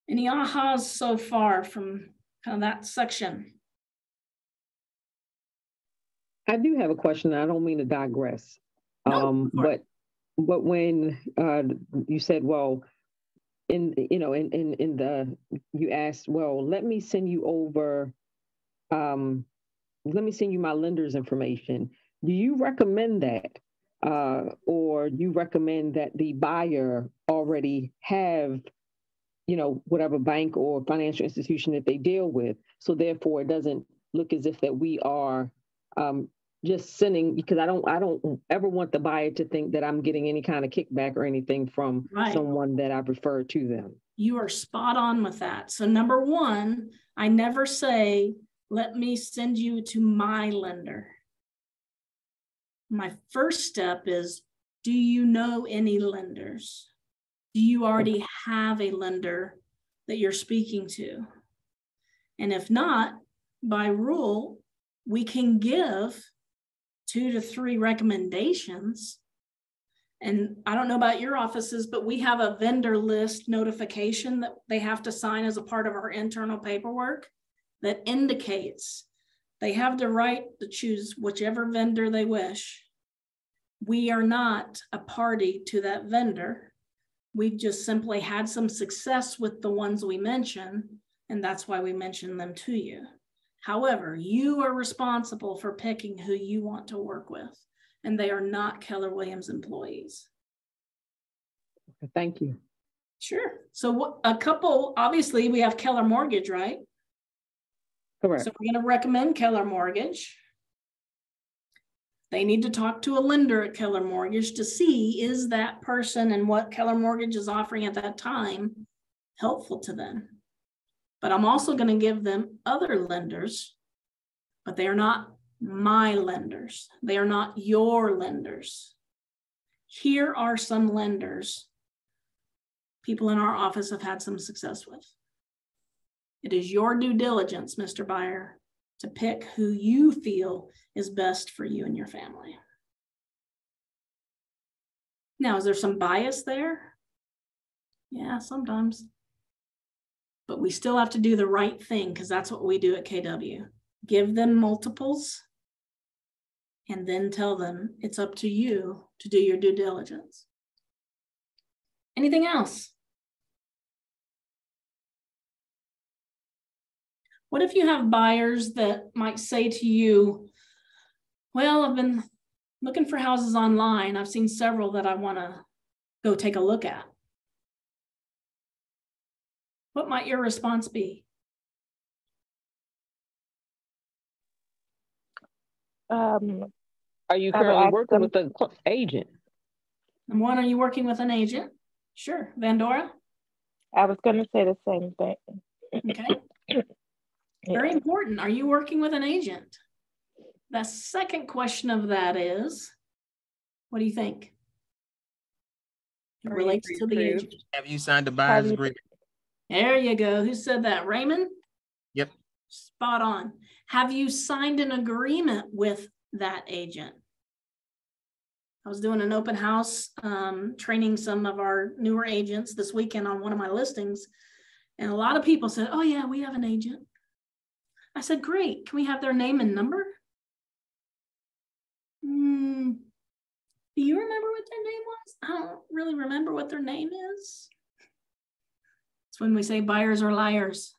Any ahas so far from kind of that section? I do have a question. I don't mean to digress. No, but when you said, well, you asked, well, let me send you over, let me send you my lender's information. Do you recommend that? Or you recommend that the buyer already have, whatever bank or financial institution that they deal with. So therefore it doesn't look as if that we are just sending, because I don't ever want the buyer to think that I'm getting any kind of kickback or anything from someone that I've referred to them. You are spot on with that. So number one, I never say, let me send you to my lender. My first step is, do you know any lenders? Do you already have a lender that you're speaking to? And if not, by rule, we can give 2 to 3 recommendations. And I don't know about your offices, but we have a vendor list notification that they have to sign as a part of our internal paperwork that indicates they have the right to choose whichever vendor they wish. We are not a party to that vendor. We've just simply had some success with the ones we mention, and that's why we mention them to you. However, you are responsible for picking who you want to work with, and they are not Keller Williams employees. Thank you. Sure. So a couple, obviously we have Keller Mortgage, right? Correct. So we're going to recommend Keller Mortgage. They need to talk to a lender at Keller Mortgage to see, is that person and what Keller Mortgage is offering at that time helpful to them. But I'm also going to give them other lenders, but they are not my lenders. They are not your lenders. Here are some lenders people in our office have had some success with. It is your due diligence, Mr. Buyer, to pick who you feel is best for you and your family. Now, is there some bias there? Yeah, sometimes. But we still have to do the right thing because that's what we do at KW. Give them multiples and then tell them it's up to you to do your due diligence. Anything else? What if you have buyers that might say to you, well, I've been looking for houses online. I've seen several that I want to go take a look at. What might your response be? Are you I would currently ask working them- with an agent? And one, are you working with an agent? Sure. Vandora? I was going to say the same thing. Okay. Very Yeah. important. Are you working with an agent? The second question of that is, what do you think? It Are you relates to the pre-approved? agent. Have you signed the Have buyer's you- agreement? There you go. Who said that? Raymond? Yep. Spot on. Have you signed an agreement with that agent? I was doing an open house, training some of our newer agents this weekend on one of my listings. And a lot of people said, oh yeah, we have an agent. I said, great. Can we have their name and number? Do you remember what their name was? I don't really remember what their name is. It's when we say buyers are liars.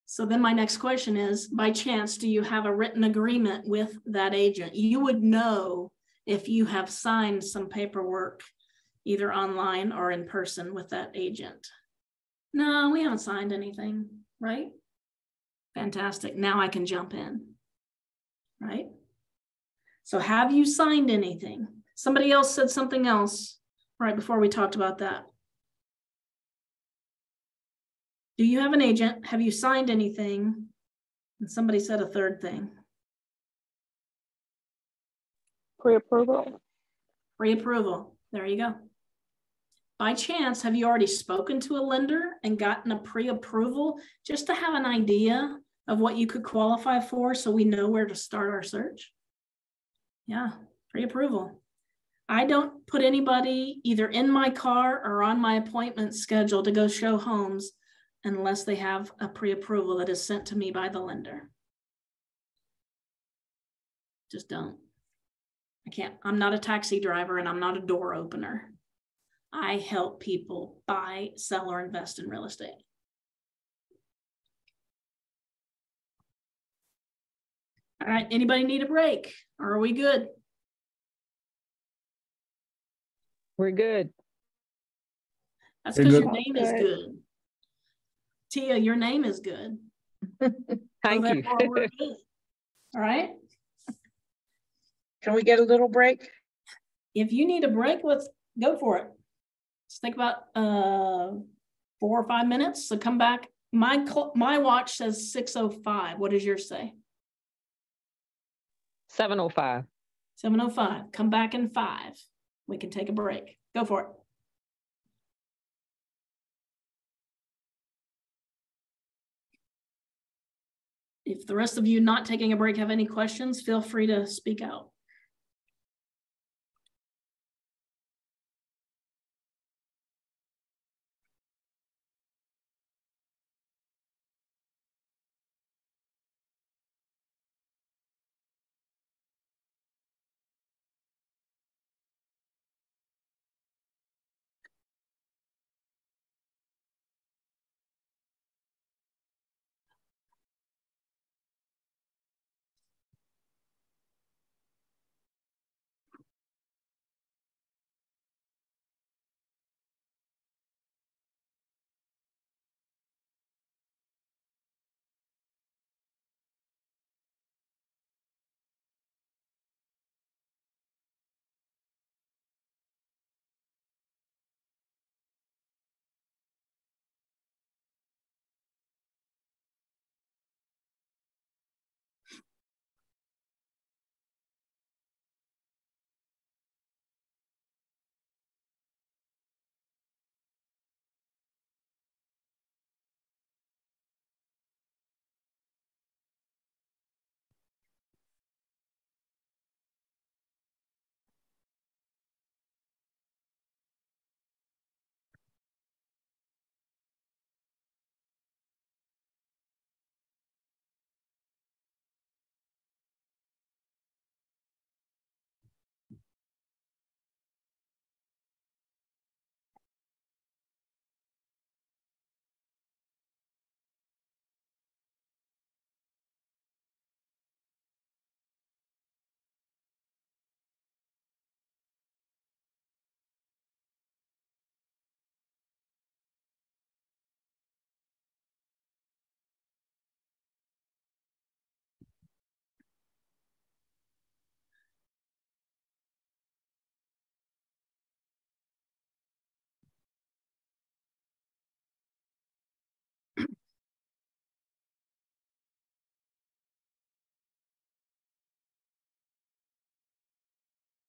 So then my next question is, by chance, do you have a written agreement with that agent? You would know if you have signed some paperwork, either online or in person with that agent. No, we haven't signed anything, right? Fantastic. Now I can jump in, right? So have you signed anything? Somebody else said something else right before we talked about that. Do you have an agent? Have you signed anything? And somebody said a third thing. Pre-approval. Pre-approval. There you go. By chance, have you already spoken to a lender and gotten a pre-approval just to have an idea of what you could qualify for so we know where to start our search? Yeah, pre-approval. I don't put anybody either in my car or on my appointment schedule to go show homes unless they have a pre-approval that is sent to me by the lender. Just don't. I can't. I'm not a taxi driver and I'm not a door opener. I help people buy, sell, or invest in real estate. All right, anybody need a break or are we good? We're good. That's We're because good. your name is Okay. good. Tia, your name is good. Thank you. therefore we're good. All right. Can we get a little break? If you need a break, let's go for it. Let's think about 4 or 5 minutes. So come back. My watch says 6:05. What does yours say? 7:05. 7:05. Come back in 5. We can take a break. Go for it. If the rest of you not taking a break have any questions, feel free to speak out.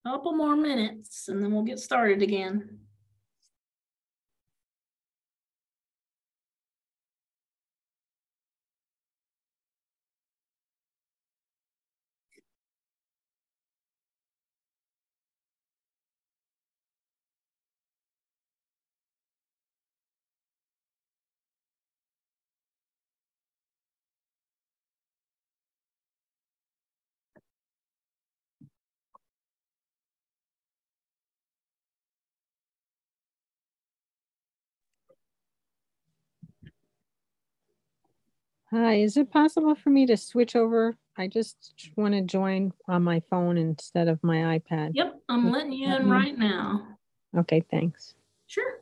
Couple more minutes and then we'll get started again. Hi, is it possible for me to switch over? I just want to join on my phone instead of my iPad. Yep, I'm letting you in right now. Okay, thanks. Sure.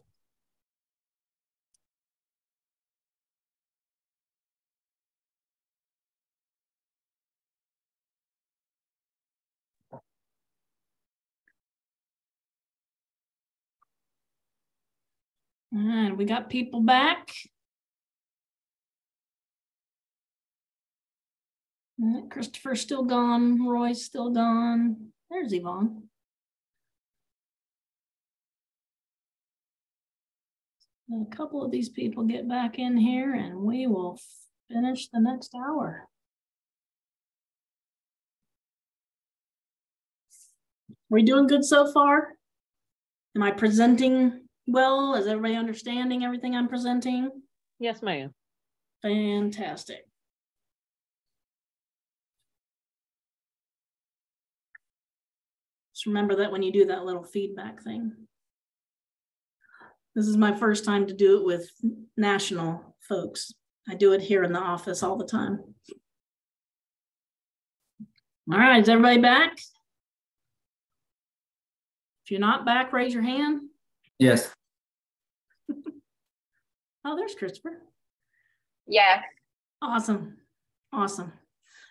And we got people back. Christopher's still gone. Roy's still gone. There's Yvonne. A couple of these people get back in here and we will finish the next hour. We doing good so far? Am I presenting well? Is everybody understanding everything I'm presenting? Yes, ma'am. Fantastic. Just remember that when you do that little feedback thing. This is my first time to do it with national folks. I do it here in the office all the time. All right, is everybody back? If you're not back, raise your hand. Yes. Oh, there's Christopher. Yeah. Awesome. Awesome.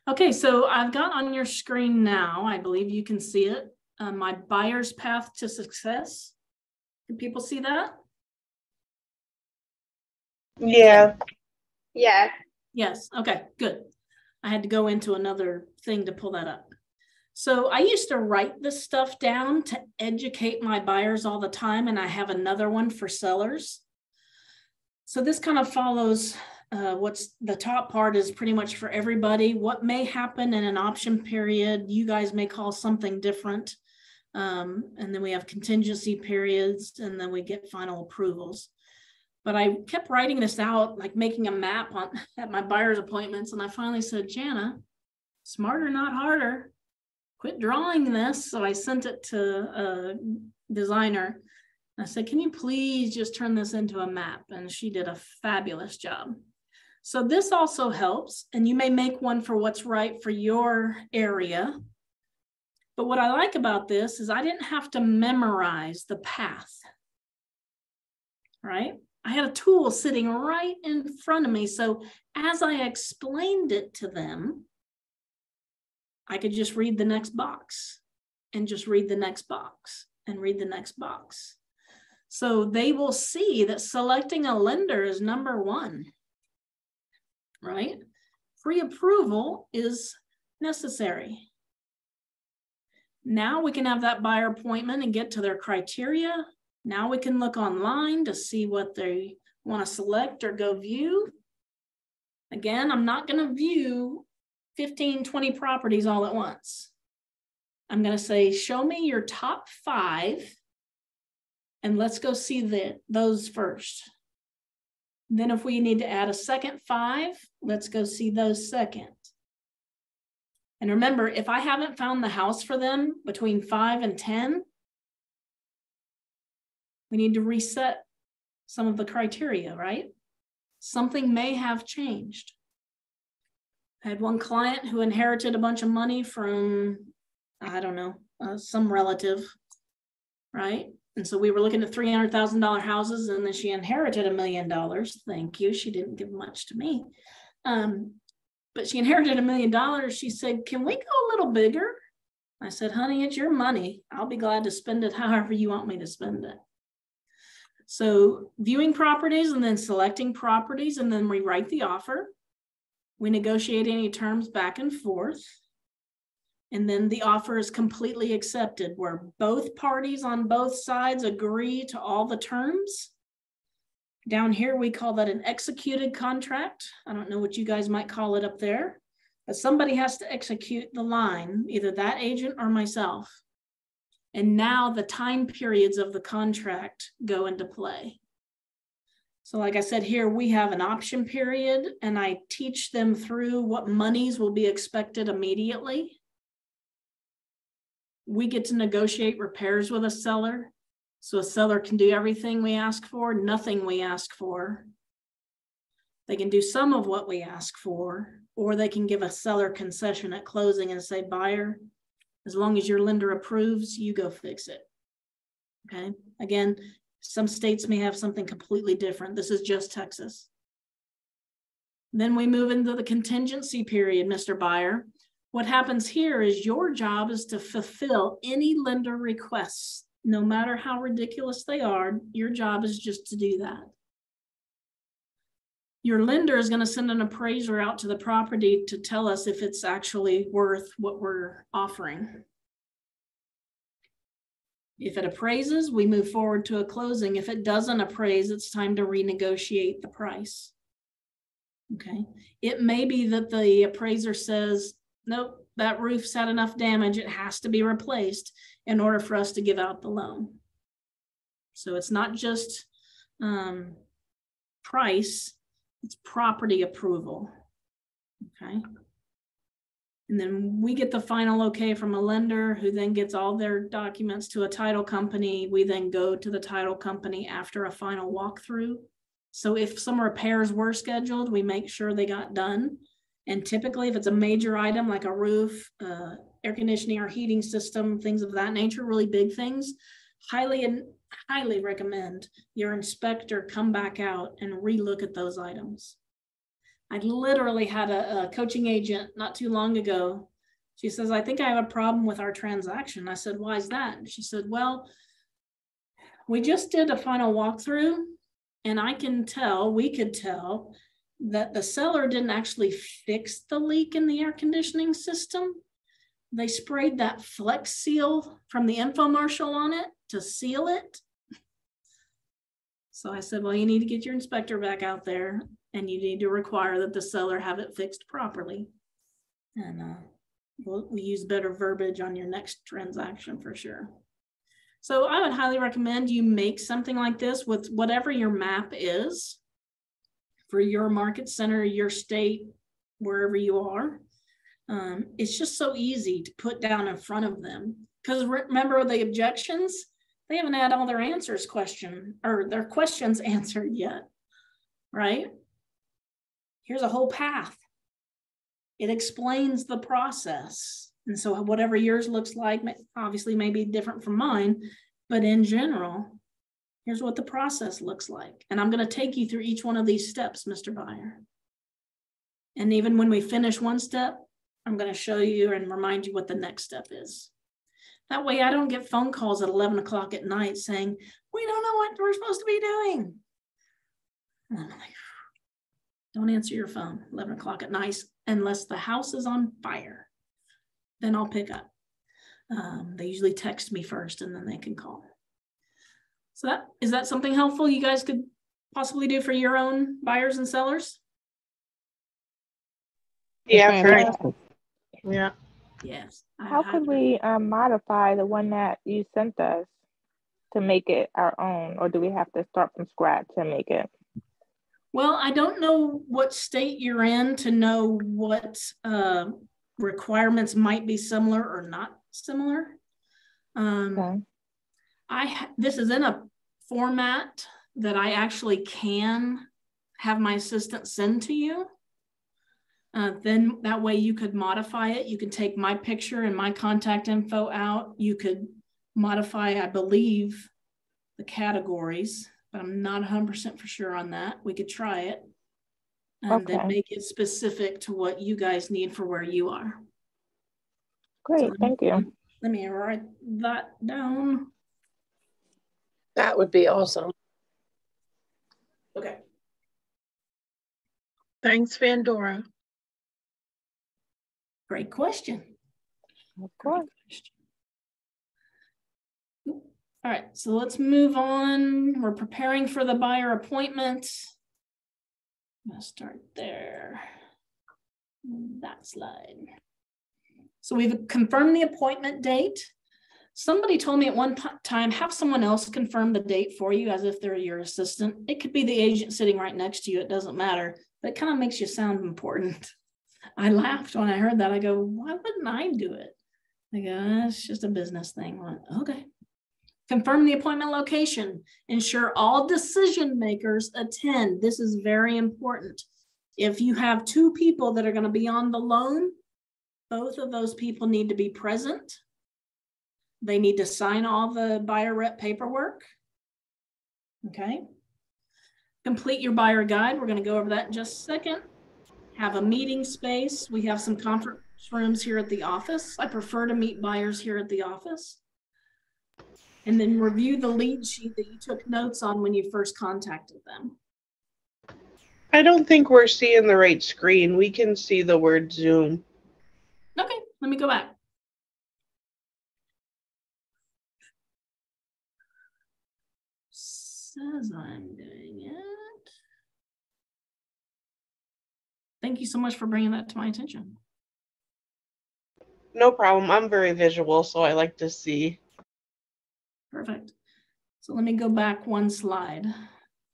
Okay, so I've got on your screen now, I believe you can see it, my buyer's path to success. Can people see that? Yeah. Yeah. Yes. Okay, good. I had to go into another thing to pull that up. So I used to write this stuff down to educate my buyers all the time, and I have another one for sellers. So this kind of follows what's the top part is pretty much for everybody. What may happen in an option period, you guys may call something different. And then we have contingency periods, and then we get final approvals. But I kept writing this out, like making a map at my buyer's appointments. And I finally said, Jana, smarter, not harder. Quit drawing this. So I sent it to a designer. I said, can you please just turn this into a map? And she did a fabulous job. So this also helps. And you may make one for what's right for your area. But what I like about this is I didn't have to memorize the path, right? I had a tool sitting right in front of me. So as I explained it to them, I could just read the next box and just read the next box and read the next box. So they will see that selecting a lender is number one, right? Pre-approval is necessary. Now we can have that buyer appointment and get to their criteria. Now we can look online to see what they want to select or go view. Again, I'm not going to view 15, 20 properties all at once. I'm going to say, show me your top 5 and let's go see those first. Then if we need to add a second 5, let's go see those second. And remember, if I haven't found the house for them between 5 and 10, we need to reset some of the criteria, right? Something may have changed. I had one client who inherited a bunch of money from, I don't know, some relative, right? And so we were looking at $300,000 houses, and then she inherited $1 million. Thank you. She didn't give much to me. But she inherited $1 million. She said, can we go a little bigger? I said, honey, it's your money. I'll be glad to spend it however you want me to spend it. So viewing properties and then selecting properties, and then we write the offer. We negotiate any terms back and forth. And then the offer is completely accepted, where both parties on both sides agree to all the terms. Down here, we call that an executed contract. I don't know what you guys might call it up there, but somebody has to execute the line, either that agent or myself. And now the time periods of the contract go into play. So like I said here, we have an option period, and I teach them through what monies will be expected immediately. We get to negotiate repairs with a seller. So a seller can do everything we ask for, nothing we ask for. They can do some of what we ask for, or they can give a seller concession at closing and say, buyer, as long as your lender approves, you go fix it. Okay. Again, some states may have something completely different. This is just Texas. Then we move into the contingency period, Mr. Buyer. What happens here is your job is to fulfill any lender requests, no matter how ridiculous they are. Your job is just to do that. Your lender is going to send an appraiser out to the property to tell us if it's actually worth what we're offering. If it appraises, we move forward to a closing. If it doesn't appraise, it's time to renegotiate the price. Okay. It may be that the appraiser says, nope, that roof's had enough damage, it has to be replaced in order for us to give out the loan. So it's not just price, it's property approval. Okay. And then we get the final okay from a lender, who then gets all their documents to a title company. We then go to the title company after a final walkthrough. So if some repairs were scheduled, we make sure they got done. And typically, if it's a major item like a roof, air conditioning or heating system, things of that nature, really big things, highly recommend your inspector come back out and relook at those items. I literally had a coaching agent not too long ago. She says, I think I have a problem with our transaction. I said, why is that? And she said, well, we just did a final walkthrough, and we could tell that the seller didn't actually fix the leak in the air conditioning system. They sprayed that Flex Seal from the infomercial on it to seal it. So I said, well, you need to get your inspector back out there, and you need to require that the seller have it fixed properly. And we'll use better verbiage on your next transaction for sure. So I would highly recommend you make something like this with whatever your map is for your market center, your state, wherever you are. It's just so easy to put down in front of them. Because remember the objections, they haven't had all their their questions answered yet, right? Here's a whole path. It explains the process. And so whatever yours looks like, obviously may be different from mine, but in general, here's what the process looks like. And I'm going to take you through each one of these steps, Mr. Buyer. And even when we finish one step, I'm going to show you and remind you what the next step is. That way I don't get phone calls at 11 o'clock at night saying, we don't know what we're supposed to be doing. And I'm like, don't answer your phone 11 o'clock at night unless the house is on fire. Then I'll pick up. They usually text me first and then they can call. So is that something helpful you guys could possibly do for your own buyers and sellers? Yeah, Very cool. Yeah. Yes. How could we modify the one that you sent us to make it our own, or do we have to start from scratch to make it? Well, I don't know what state you're in to know what requirements might be similar or not similar. Okay. This is in a format that I actually can have my assistant send to you. Then that way you could modify it. You could take my picture and my contact info out. You could modify, I believe, the categories, but I'm not 100% for sure on that. We could try it and then make it specific to what you guys need for where you are. Great, so thank you. Let me write that down. That would be awesome. Okay. Thanks, Vandora. Great question. Of course. All right, so let's move on. We're preparing for the buyer appointment. I'm gonna start there. That slide. So we've confirmed the appointment date. Somebody told me at one time, have someone else confirm the date for you as if they're your assistant. It could be the agent sitting right next to you. It doesn't matter, but it kind of makes you sound important. I laughed when I heard that. I go, why wouldn't I do it? I go, it's just a business thing. I went, okay. Confirm the appointment location. Ensure all decision makers attend. This is very important. If you have two people that are going to be on the loan, both of those people need to be present. They need to sign all the buyer rep paperwork. Okay. Complete your buyer guide. We're going to go over that in just a second. Have a meeting space. We have some conference rooms here at the office. I prefer to meet buyers here at the office. And then review the lead sheet that you took notes on when you first contacted them. I don't think we're seeing the right screen. We can see the word Zoom. Okay, let me go back. Says I'm doing it. Thank you so much for bringing that to my attention. No problem. I'm very visual, so I like to see. Perfect. So let me go back one slide.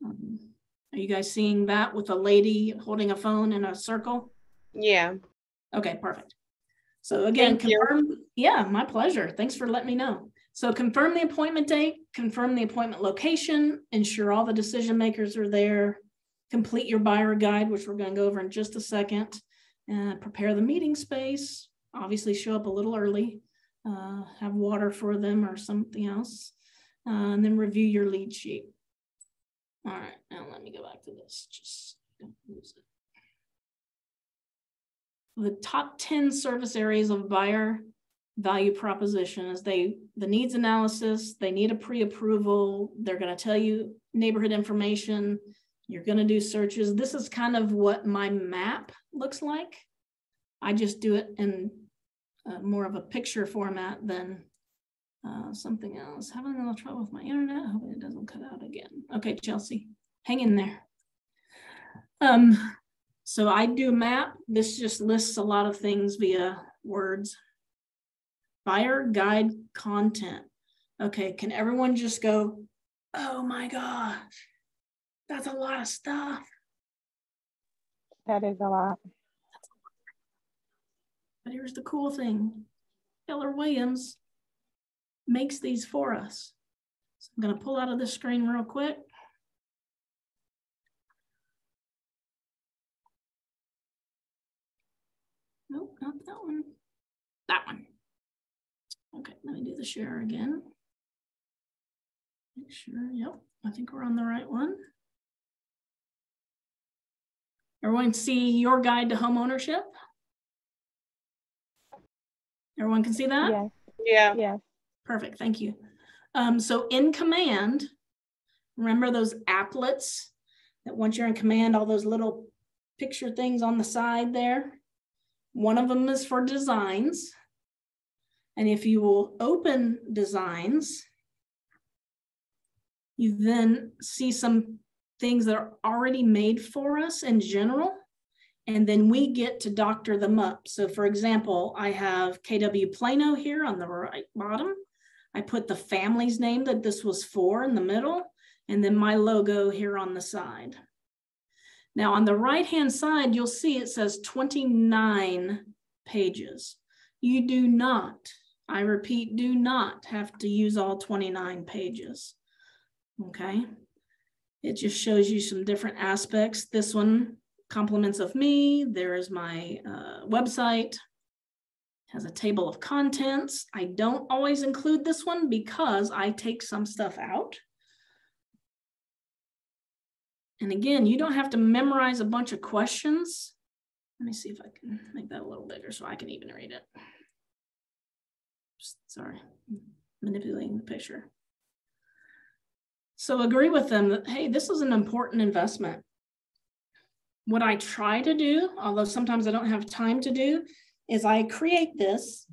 Are you guys seeing that with a lady holding a phone in a circle? Yeah. Okay, perfect. So again, Thank you. confirm. Yeah, my pleasure. Thanks for letting me know. So confirm the appointment date, confirm the appointment location, ensure all the decision makers are there, complete your buyer guide, which we're going to go over in just a second, and prepare the meeting space. Obviously show up a little early, have water for them or something else, and then review your lead sheet. All right, now let me go back to this. Just don't lose it. The top 10 service areas of buyer value proposition is the needs analysis. They need a pre-approval. They're going to tell you neighborhood information. You're going to do searches. This is kind of what my map looks like. I just do it in more of a picture format than something else. Having a little trouble with my internet. Hoping it doesn't cut out again. Okay, Chelsea, hang in there. So I do a map. This just lists a lot of things via words. Buyer guide content. Okay, can everyone just go, oh my gosh, that's a lot of stuff. That is a lot. But here's the cool thing. Keller Williams makes these for us. So I'm going to pull out of this screen real quick. Nope, not that one. That one. Okay, let me do the share again. Make sure, yep, I think we're on the right one. Everyone see your guide to home ownership? Everyone can see that? Yes. Yeah. Yes. Perfect, thank you. So in command, remember those applets that once you're in command, all those little picture things on the side there? One of them is for designs. And if you will open designs, you then see some things that are already made for us in general. And then we get to doctor them up. So for example, I have KW Plano here on the right bottom. I put the family's name that this was for in the middle, and then my logo here on the side. Now on the right-hand side, you'll see it says 29 pages. You do not, I repeat, do not have to use all 29 pages, okay? It just shows you some different aspects. This one, compliments of me. There is my website. Has a table of contents. I don't always include this one because I take some stuff out. And again, you don't have to memorize a bunch of questions. Let me see if I can make that a little bigger so I can even read it. Sorry, manipulating the picture. So agree with them that, hey, this is an important investment. What I try to do, although sometimes I don't have time to do, is I create this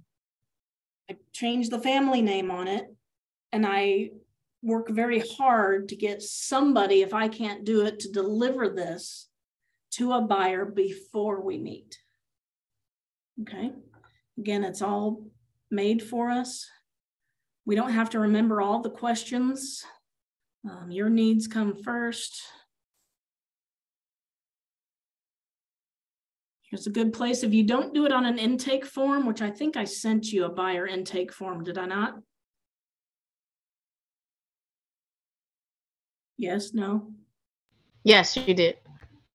I change the family name on it, and I work very hard to get somebody, if I can't do it, to deliver this to a buyer before we meet. Okay. Again, it's all made for us. We don't have to remember all the questions. Your needs come first. Here's a good place. If you don't do it on an intake form, which I think I sent you a buyer intake form, did I not? Yes, no? Yes, you did.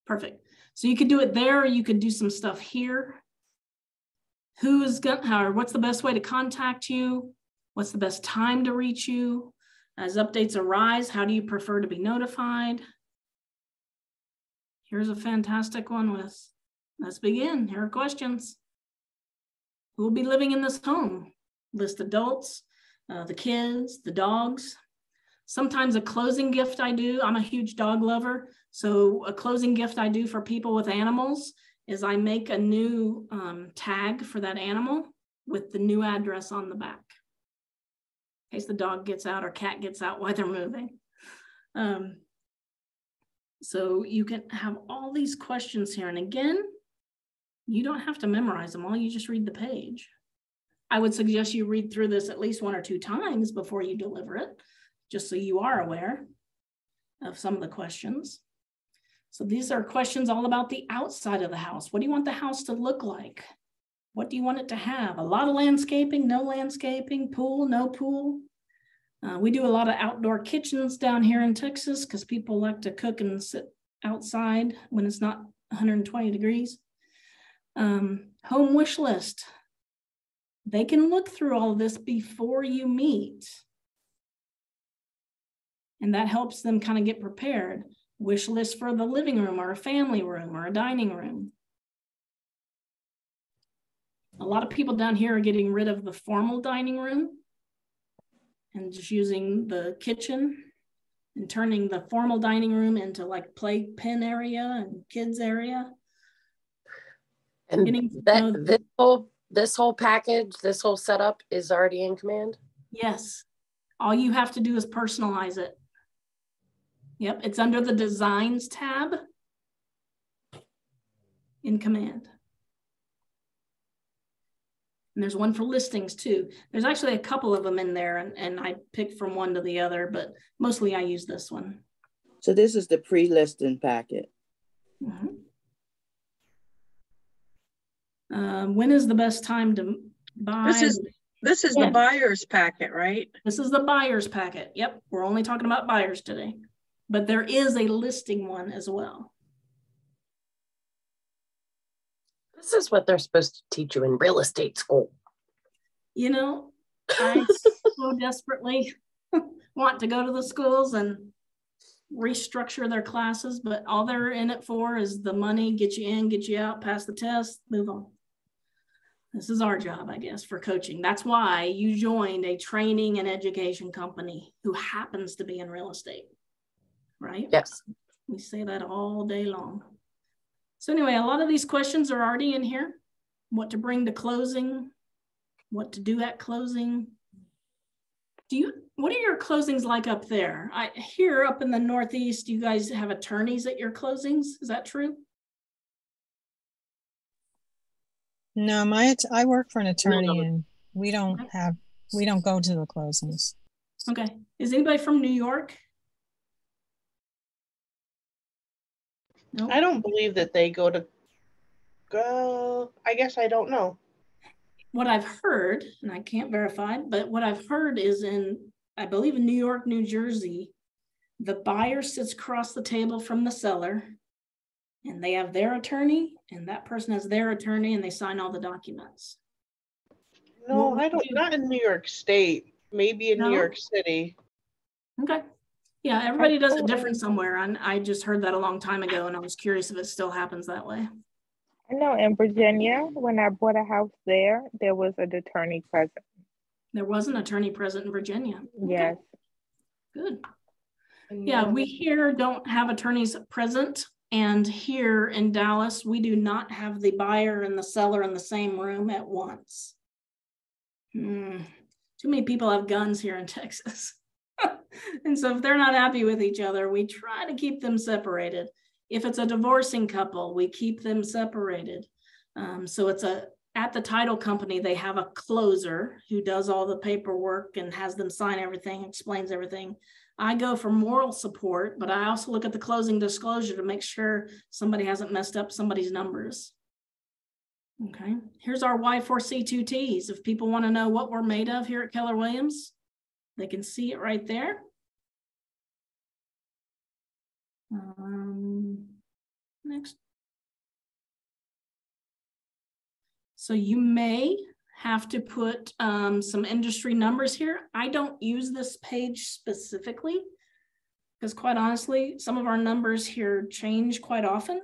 Perfect. So you could do it there, or you could do some stuff here. What's the best way to contact you? What's the best time to reach you? As updates arise, how do you prefer to be notified? Here's a fantastic one with, let's begin. Here are questions. Who will be living in this home? List adults, the kids, the dogs. Sometimes a closing gift I do, I'm a huge dog lover, so a closing gift I do for people with animals is I make a new tag for that animal with the new address on the back, in case the dog gets out or cat gets out while they're moving. So you can have all these questions here. And again, you don't have to memorize them all, you just read the page. I would suggest you read through this at least 1 or 2 times before you deliver it, just so you are aware of some of the questions. So these are questions all about the outside of the house. What do you want the house to look like? What do you want it to have? A lot of landscaping, no landscaping, pool, no pool. We do a lot of outdoor kitchens down here in Texas because people like to cook and sit outside when it's not 120 degrees. Home wish list. They can look through all of this before you meet. And that helps them kind of get prepared. Wish list for the living room or a family room or a dining room. A lot of people down here are getting rid of the formal dining room and just using the kitchen and turning the formal dining room into like playpen area and kids area. And this whole package, this whole setup is already in Command? Yes. All you have to do is personalize it. Yep, it's under the Designs tab in Command. And there's one for listings too. There's actually a couple of them in there, and I pick from one to the other, but mostly I use this one. So this is the pre-listing packet. Mm-hmm. When is the best time to buy? This is the buyer's packet, right? This is the buyer's packet. Yep, we're only talking about buyers today. But there is a listing one as well. This is what they're supposed to teach you in real estate school. You know, I so desperately want to go to the schools and restructure their classes, but all they're in it for is the money, get you in, get you out, pass the test, move on. This is our job, I guess, for coaching. That's why you joined a training and education company who happens to be in real estate. Right? Yes. We say that all day long. So anyway, a lot of these questions are already in here. What to bring to closing, what to do at closing. What are your closings like up there? Here up in the Northeast, you guys have attorneys at your closings. Is that true? No, I work for an attorney and we don't go to the closings. Okay. Is anybody from New York? Nope. I don't believe that they go to I guess I don't know. What I've heard, and I can't verify, but what I've heard is I believe in New York, New Jersey, the buyer sits across the table from the seller and they have their attorney and that person has their attorney and they sign all the documents. No, not in New York State, maybe in New York City. Okay. Yeah, everybody does it different somewhere. And I just heard that a long time ago and I was curious if it still happens that way. I know in Virginia, when I bought a house there was an attorney present. There was an attorney present in Virginia. Yes. Okay. Good. Yeah, we here don't have attorneys present. And here in Dallas, we do not have the buyer and the seller in the same room at once. Too many people have guns here in Texas. And so if they're not happy with each other, we try to keep them separated. If it's a divorcing couple, we keep them separated. So it's at the title company, they have a closer who does all the paperwork and has them sign everything, explains everything. I go for moral support, but I also look at the closing disclosure to make sure somebody hasn't messed up somebody's numbers. Okay, here's our Y4C2Ts. If people want to know what we're made of here at Keller Williams, they can see it right there. Next. So you may have to put some industry numbers here. I don't use this page specifically because quite honestly, some of our numbers here change quite often.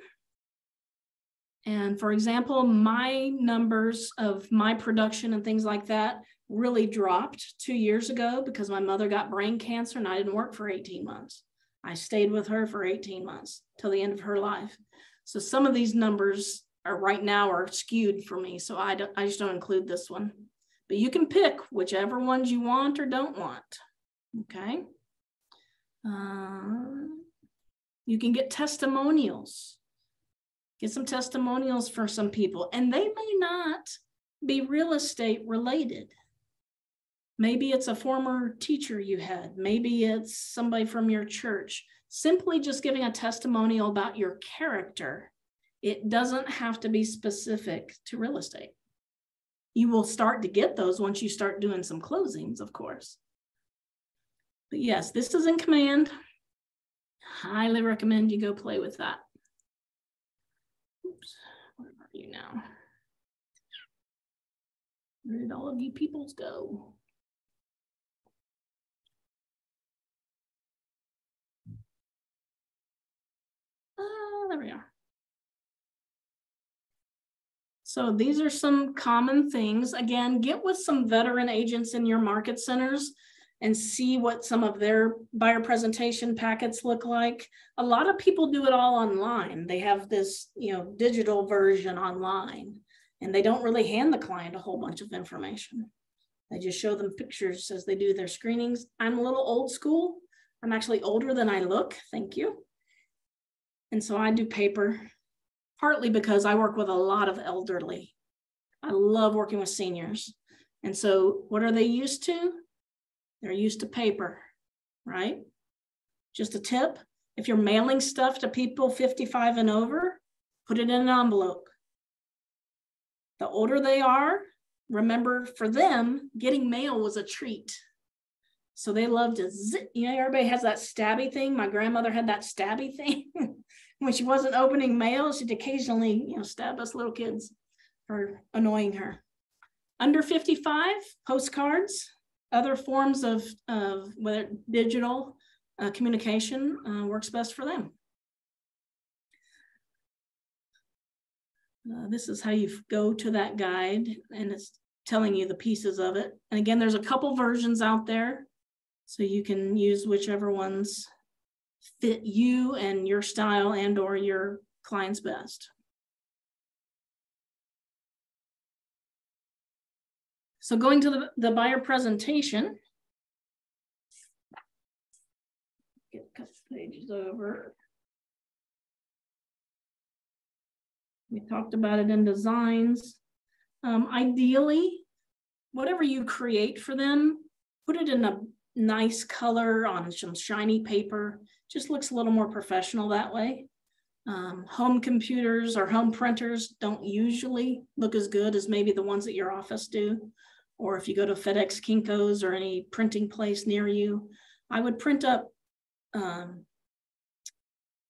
And for example, my numbers of my production and things like that really dropped 2 years ago because my mother got brain cancer and I didn't work for 18 months. I stayed with her for 18 months till the end of her life. So some of these numbers are right now are skewed for me. So I just don't include this one, but you can pick whichever ones you want or don't want. Okay. You can get testimonials. Get some testimonials for some people, and they may not be real estate related. Maybe it's a former teacher you had. Maybe it's somebody from your church. Simply just giving a testimonial about your character. It doesn't have to be specific to real estate. You will start to get those once you start doing some closings, of course. But yes, this is in command. Highly recommend you go play with that. Oops, where are you now? Where did all of you peoples go? There we are. So these are some common things. Again, get with some veteran agents in your market centers and see what some of their buyer presentation packets look like. A lot of people do it all online. They have this, digital version online, and they don't really hand the client a whole bunch of information. They just show them pictures as they do their screenings. I'm a little old school. I'm actually older than I look. Thank you. And so I do paper, partly because I work with a lot of elderly. I love working with seniors. And so what are they used to? They're used to paper, right? Just a tip, if you're mailing stuff to people 55 and over, put it in an envelope. The older they are, remember for them, getting mail was a treat. So they love to zip, everybody has that stabby thing. My grandmother had that stabby thing. When she wasn't opening mail, she'd occasionally, stab us little kids for annoying her. Under 55, postcards. Other forms of whether digital communication works best for them. This is how you go to that guide, and it's telling you the pieces of it. And again, there's a couple versions out there, so you can use whichever ones fit you and your style and or your client's best. So going to the buyer presentation, get a couple pages over. We talked about it in designs. Ideally, whatever you create for them, put it in a nice color on some shiny paper. Just looks a little more professional that way. Home computers or home printers don't usually look as good as maybe the ones at your office do. Or if you go to FedEx, Kinko's, or any printing place near you, I would print up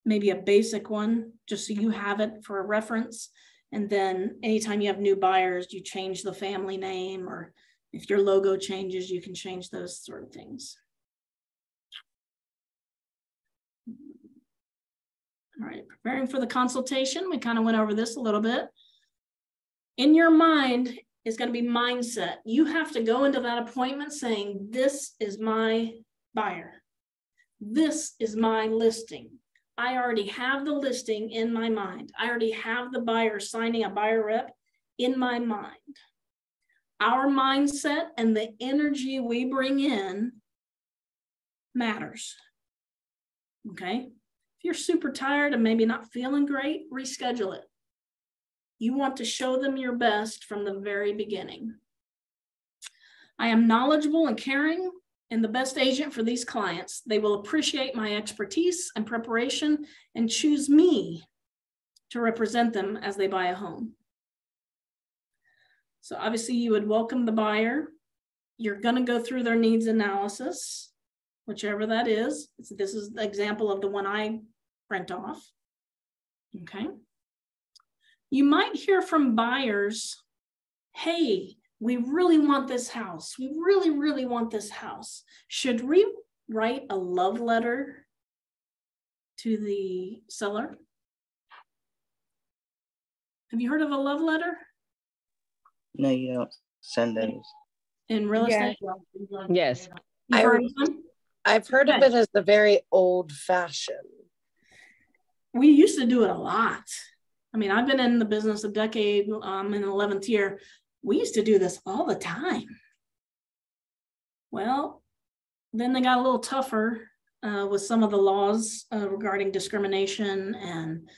maybe a basic one, just so you have it for a reference. And then anytime you have new buyers, you change the family name, or if your logo changes, you can change those sort of things. All right, preparing for the consultation. We kind of went over this a little bit. In your mind is going to be mindset. You have to go into that appointment saying, this is my buyer. This is my listing. I already have the listing in my mind. I already have the buyer signing a buyer rep in my mind. our mindset and the energy we bring in matters. Okay? If you're super tired and maybe not feeling great, reschedule it. You want to show them your best from the very beginning. I am knowledgeable and caring and the best agent for these clients. They will appreciate my expertise and preparation and choose me to represent them as they buy a home. So obviously you would welcome the buyer. You're going to go through their needs analysis, whichever that is. This is the example of the one I print off. Okay. You might hear from buyers, hey, we really want this house. We really, really want this house. Should we write a love letter to the seller? Have you heard of a love letter? No, you don't send those. In real estate? Yes. I've heard of it as the very old fashioned. We used to do it a lot. I mean, I've been in the business a decade. I'm in the 11th year. We used to do this all the time. Well, then they got a little tougher with some of the laws regarding discrimination and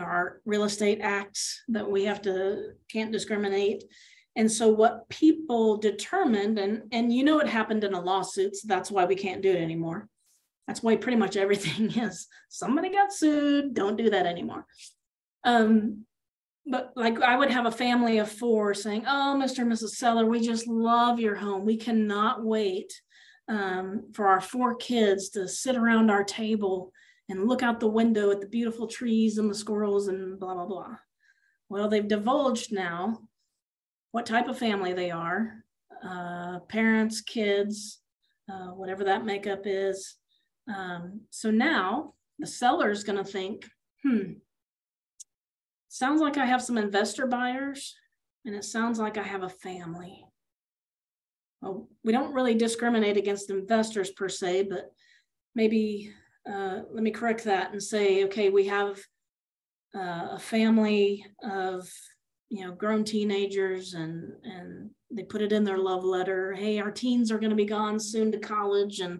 our real estate acts that we can't discriminate. And so what people determined, and it happened in a lawsuit, so that's why we can't do it anymore. That's why pretty much everything is somebody got sued, don't do that anymore. But like I would have a family of 4 saying, oh, Mr. and Mrs. Seller, we just love your home. We cannot wait for our 4 kids to sit around our table and look out the window at the beautiful trees and the squirrels and blah, blah, blah. Well, they've divulged now what type of family they are, parents, kids, whatever that makeup is. So now the seller's going to think, sounds like I have some investor buyers, and it sounds like I have a family. Well, we don't really discriminate against investors per se, but maybe let me correct that and say, okay, we have a family of grown teenagers, and they put it in their love letter. Hey, our teens are going to be gone soon to college, and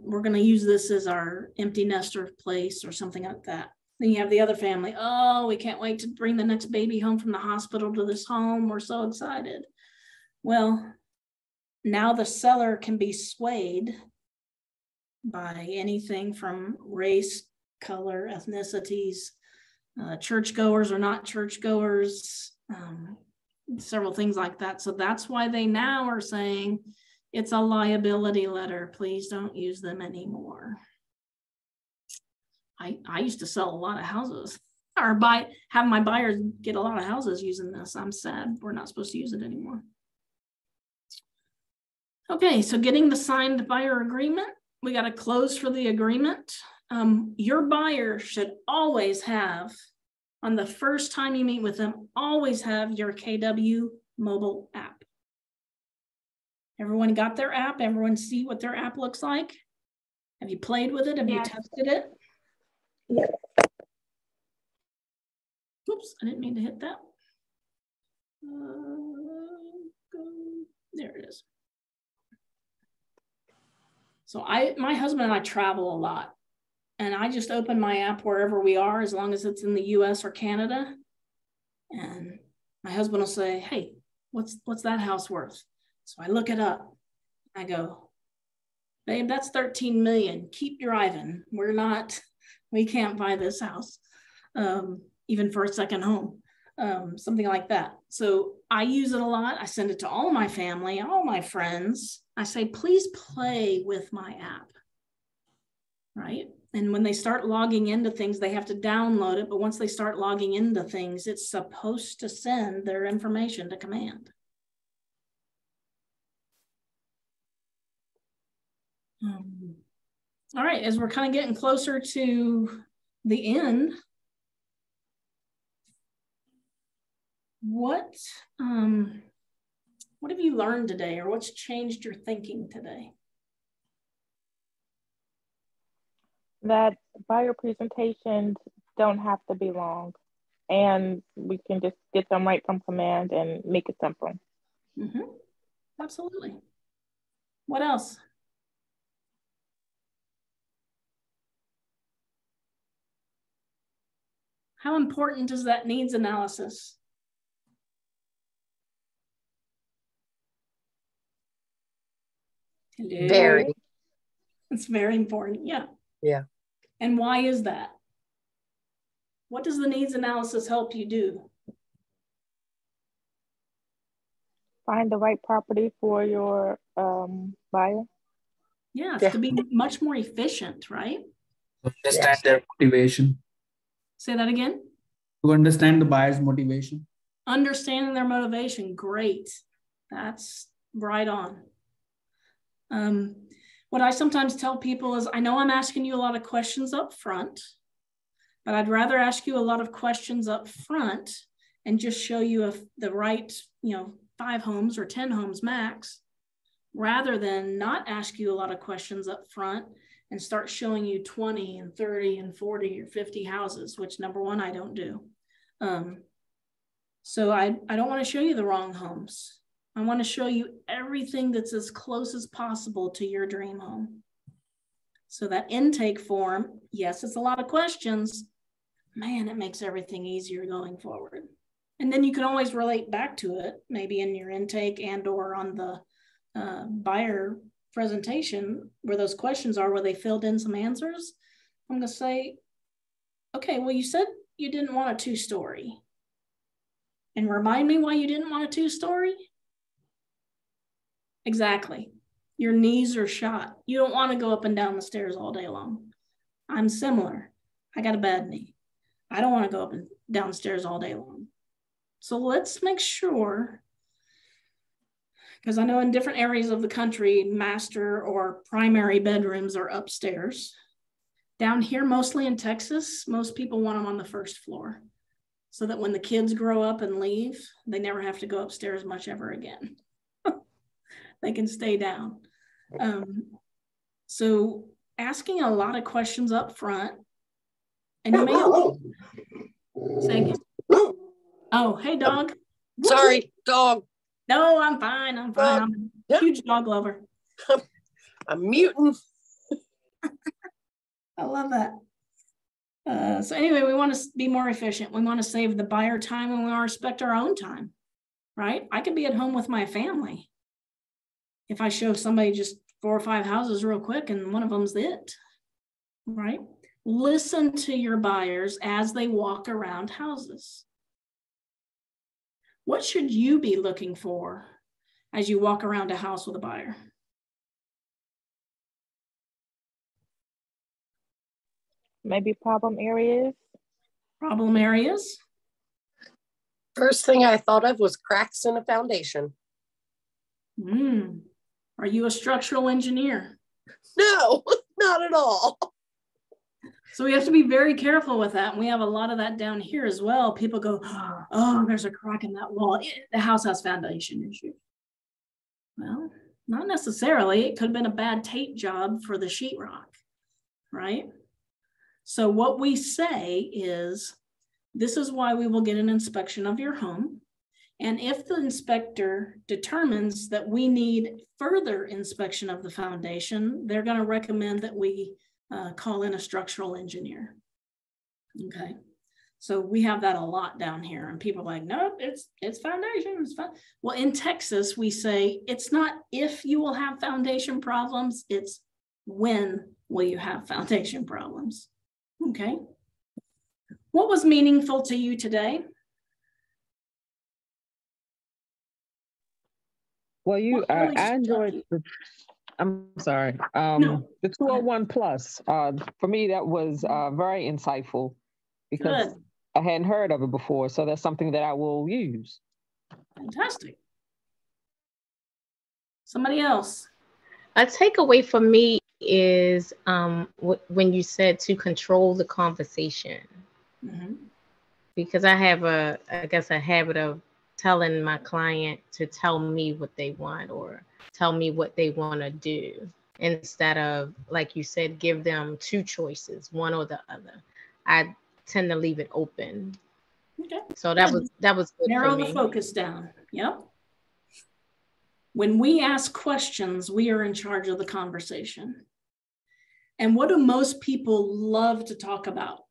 we're going to use this as our empty nester place or something like that. Then you have the other family. Oh, we can't wait to bring the next baby home from the hospital to this home. We're so excited. Well, now the seller can be swayed by anything from race, color, ethnicities, churchgoers or not churchgoers, several things like that. So that's why they now are saying it's a liability letter. Please don't use them anymore. I used to sell a lot of houses or have my buyers get a lot of houses using this. I'm sad we're not supposed to use it anymore. Okay, so getting the signed buyer agreement, we got to close for the agreement. Your buyer should always have, on the first time you meet with them, always have your KW mobile app. Everyone got their app? Everyone see what their app looks like? Have you played with it? Have you tested it? Yeah. Oops, I didn't mean to hit that. There it is. So my husband and I travel a lot, and I just open my app wherever we are, as long as it's in the US or Canada. And my husband will say, hey, what's that house worth? So I look it up. I go, babe, that's 13 million. Keep driving. We can't buy this house, even for a second home, something like that. So I use it a lot. I send it to all my family, all my friends. I say, please play with my app, right? And when they start logging into things, they have to download it. But once they start logging into things, it's supposed to send their information to command. All right, as we're kind of getting closer to the end, what have you learned today, or what's changed your thinking today? That buyer presentations don't have to be long. and we can just get them right from command and make it simple. Mm-hmm. Absolutely. What else? How important is that needs analysis? Hello? Very. It's very important. Yeah. Yeah. And why is that? What does the needs analysis help you do? Find the right property for your buyer. Yeah, to be much more efficient, right? Understand their motivation. Say that again. To understand the buyer's motivation. Understanding their motivation. Great. That's right on. What I sometimes tell people is, I know I'm asking you a lot of questions up front, but I'd rather ask you a lot of questions up front and just show you the right, 5 homes or 10 homes max, rather than not ask you a lot of questions up front and start showing you 20 and 30 and 40 or 50 houses, which number one, I don't do. So I don't want to show you the wrong homes. I want to show you everything that's as close as possible to your dream home. So that intake form, yes, it's a lot of questions. Man, it makes everything easier going forward. And then you can always relate back to it, maybe in your intake and or on the buyer presentation where those questions are, where they filled in some answers. I'm going to say, okay, well, you said you didn't want a 2-story. And remind me why you didn't want a 2-story? Exactly. Your knees are shot. You don't want to go up and down the stairs all day long. I'm similar. I got a bad knee. I don't want to go up and down stairs all day long. So let's make sure, because I know in different areas of the country, master or primary bedrooms are upstairs. Down here, mostly in Texas, most people want them on the first floor so that when the kids grow up and leave, they never have to go upstairs much ever again. They can stay down. So asking a lot of questions up front, and you may say, oh, hey, dog. Sorry, dog. No, I'm fine. I'm fine. I'm a huge dog lover. I'm muting. I love that. So anyway, we want to be more efficient. We want to save the buyer time, and we want to respect our own time, right? I could be at home with my family if I show somebody just 4 or 5 houses real quick and one of them's it, right? Listen to your buyers as they walk around houses. What should you be looking for as you walk around a house with a buyer? Maybe problem areas. Problem areas? First thing I thought of was cracks in a foundation. Are you a structural engineer? No, not at all. So we have to be very careful with that. And we have a lot of that down here as well. People go, oh, there's a crack in that wall. The house has foundation issues. Well, not necessarily. It could have been a bad tape job for the sheetrock, right? So what we say is, this is why we will get an inspection of your home. And if the inspector determines that we need further inspection of the foundation, they're going to recommend that we call in a structural engineer. Okay. So we have that a lot down here, and people are like, no, it's foundation. It's fine. Well, in Texas, we say it's not if you will have foundation problems, it's when will you have foundation problems. Okay. What was meaningful to you today? Well, I enjoyed I'm sorry. The 201 Plus, for me, that was very insightful because I hadn't heard of it before. So that's something that I will use. Fantastic. Somebody else. A takeaway for me is when you said to control the conversation. Mm-hmm. Because I have a habit of telling my client to tell me what they want or tell me what they want to do, instead of, like you said, give them 2 choices, one or the other. I tend to leave it open Okay. So that was good Narrow for the me. focus down. Yep. When we ask questions, we are in charge of the conversation. And what do most people love to talk about?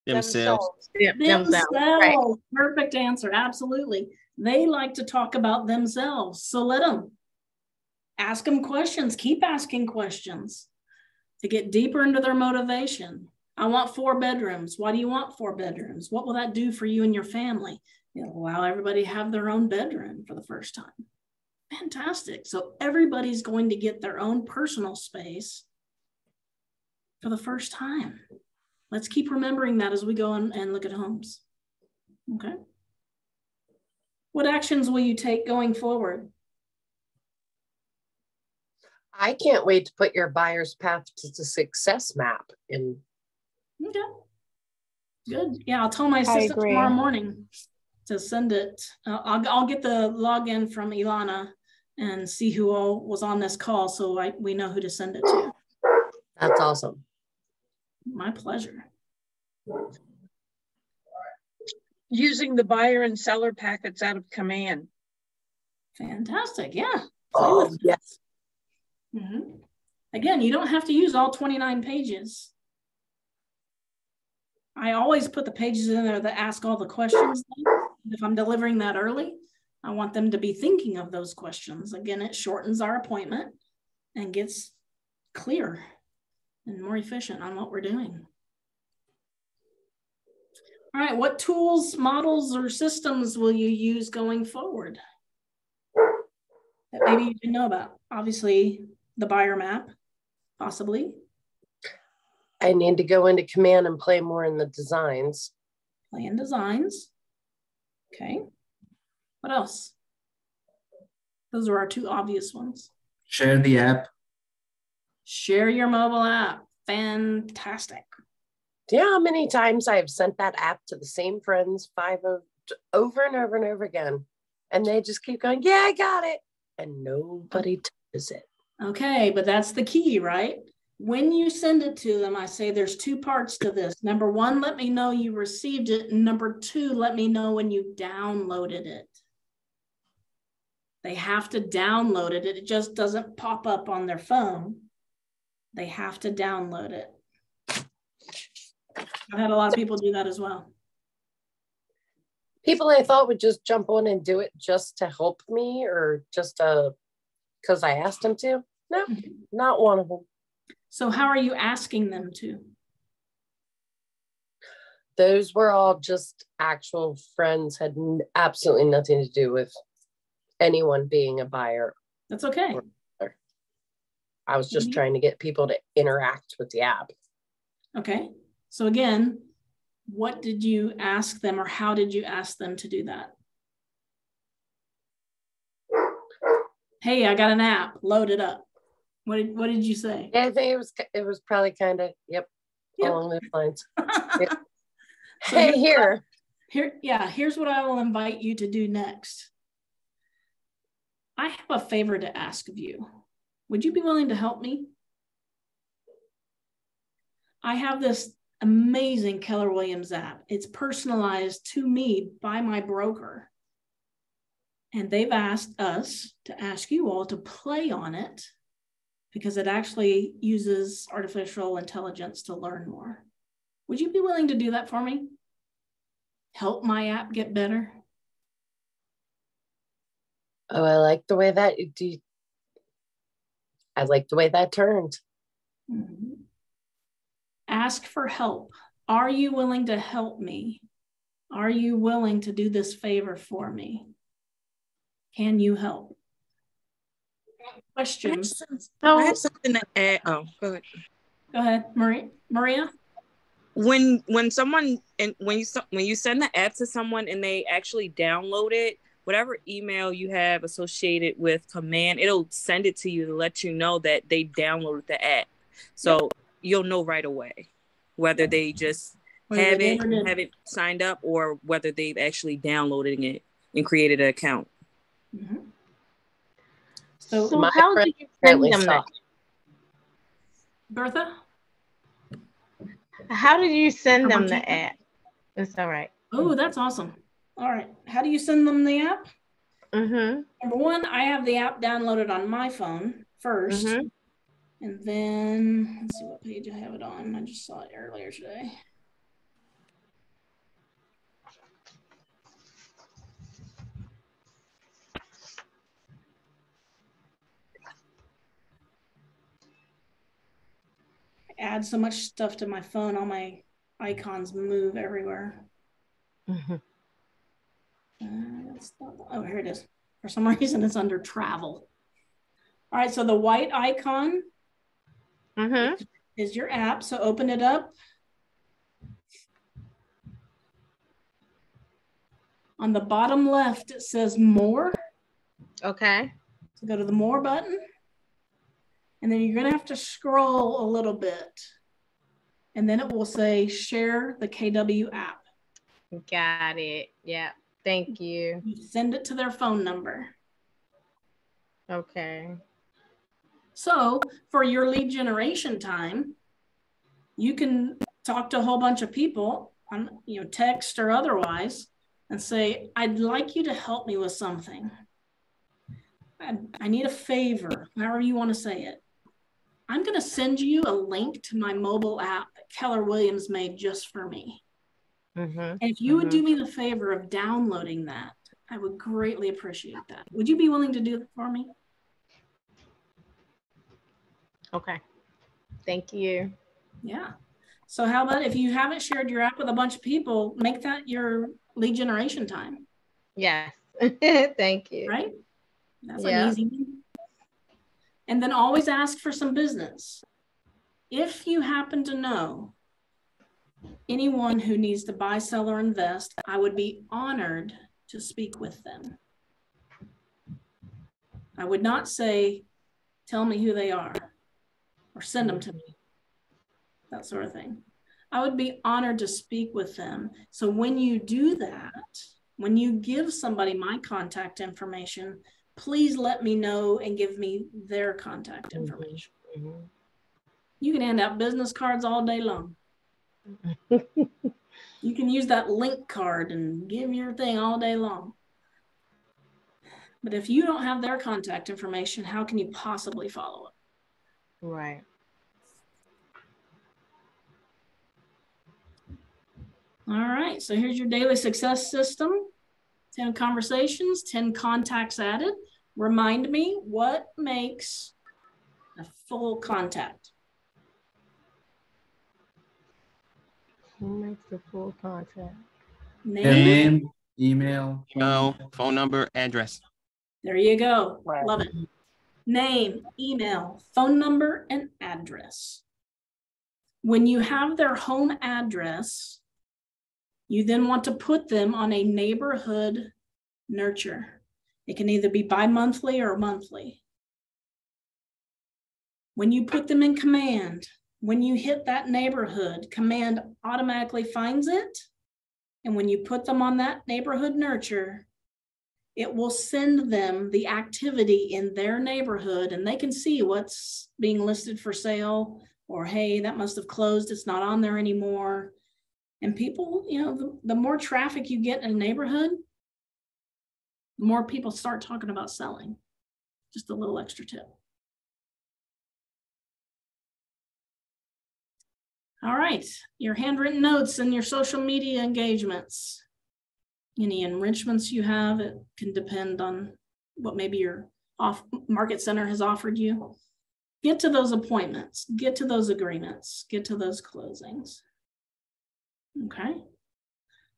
Themselves. Themselves. Right. Perfect answer. Absolutely. They like to talk about themselves. So let them. Ask them questions. Keep asking questions to get deeper into their motivation. I want 4 bedrooms. Why do you want 4 bedrooms? What will that do for you and your family? It'll allow everybody to have their own bedroom for the first time. Fantastic. So everybody's going to get their own personal space for the first time. Let's keep remembering that as we go and look at homes. Okay. What actions will you take going forward? I can't wait to put your buyer's path to success map in. Okay. Good. Yeah, I'll tell my assistant tomorrow morning to send it. I'll get the login from Ilana and see who all was on this call so we know who to send it to. That's awesome. My pleasure. Using the buyer and seller packets out of Command. Fantastic. Yeah. Oh, yes. Mm-hmm. Again, you don't have to use all 29 pages. I always put the pages in there that ask all the questions. If I'm delivering that early, I want them to be thinking of those questions. Again, it shortens our appointment and gets clear and more efficient on what we're doing. All right, what tools, models, or systems will you use going forward that maybe you didn't know about? Obviously, the buyer map, possibly. I need to go into Command and play more in the designs. Play in designs. Okay. What else? Those are our 2 obvious ones. Share the app. Share your mobile app. Fantastic. Do you know how many times I have sent that app to the same friends over and over and over again? And they just keep going, yeah, I got it. And nobody touches it. Okay, but that's the key, right? When you send it to them, I say there's 2 parts to this. Number 1, let me know you received it. And number 2, let me know when you downloaded it. They have to download it. It just doesn't pop up on their phone. They have to download it. I've had a lot of people do that as well. People I thought would just jump on and do it just to help me or just because I asked them to. No, not one of them. So how are you asking them to? Those were all just actual friends, had absolutely nothing to do with anyone being a buyer. That's okay. I was just trying to get people to interact with the app. Okay. So again, what did you ask them or how did you ask them to do that? Hey, I got an app, load it up. What did you say? Yeah, I think it was probably kind of, yep. Along those lines. Yep. So hey, here's what I will invite you to do next. I have a favor to ask of you. Would you be willing to help me? I have this amazing Keller Williams app. It's personalized to me by my broker. And they've asked us to ask you all to play on it because it actually uses artificial intelligence to learn more. Would you be willing to do that for me? Help my app get better? Oh, I like the way that turned. Mm-hmm. Ask for help. Are you willing to help me? Are you willing to do this favor for me? Can you help? Questions? I have something to add. Oh, go ahead. Go ahead, Maria. When you send the app to someone and they actually download it, whatever email you have associated with Command, it'll send it to you to let you know that they downloaded the app. So you'll know right away whether they just haven't signed up or whether they've actually downloaded it and created an account. Mm-hmm. So how did you send them that? Bertha? How did you send How them about the app? It's all right. Oh, that's awesome. All right. How do you send them the app? Mm-hmm. Number one, I have the app downloaded on my phone first. Mm-hmm. And then, let's see what page I have it on. I just saw it earlier today. I add so much stuff to my phone, all my icons move everywhere. Mm-hmm. That's not, oh, here it is. For some reason, it's under travel. All right, so the white icon is your app. So open it up. On the bottom left, it says more. Okay. So go to the more button. And then you're going to have to scroll a little bit. And then it will say share the KW app. Got it. Yeah. Thank you. You send it to their phone number. Okay. So for your lead generation time, you can talk to a whole bunch of people on, you know, text or otherwise, and say, I'd like you to help me with something. I need a favor, however you want to say it. I'm going to send you a link to my mobile app that Keller Williams made just for me. And if you would do me the favor of downloading that, I would greatly appreciate that. Would you be willing to do that for me? Okay. Thank you. Yeah. So how about if you haven't shared your app with a bunch of people, make that your lead generation time. Yes. Thank you. Right? That's an easy one. And then always ask for some business. If you happen to know anyone who needs to buy, sell, or invest, I would be honored to speak with them. I would not say, tell me who they are or send them to me, that sort of thing. I would be honored to speak with them. So when you do that, when you give somebody my contact information, please let me know and give me their contact information. You can hand out business cards all day long. You can use that link card and give your thing all day long. But if you don't have their contact information, how can you possibly follow up? Right. All right, so here's your daily success system. 10 conversations, 10 contacts added. Remind me, what makes a full contact? Who makes the full contact? Name, email, phone number, address. There you go. Love it. Name, email, phone number, and address. When you have their home address, you then want to put them on a neighborhood nurture. It can either be bi-monthly or monthly. When you put them in command, when you hit that neighborhood, command automatically finds it. And when you put them on that neighborhood nurture, it will send them the activity in their neighborhood, and they can see what's being listed for sale, or, hey, that must have closed, it's not on there anymore. And people, you know, the more traffic you get in a neighborhood, the more people start talking about selling. Just a little extra tip. All right, your handwritten notes and your social media engagements. Any enrichments you have, it can depend on what maybe your market center has offered you. Get to those appointments, get to those agreements, get to those closings. Okay.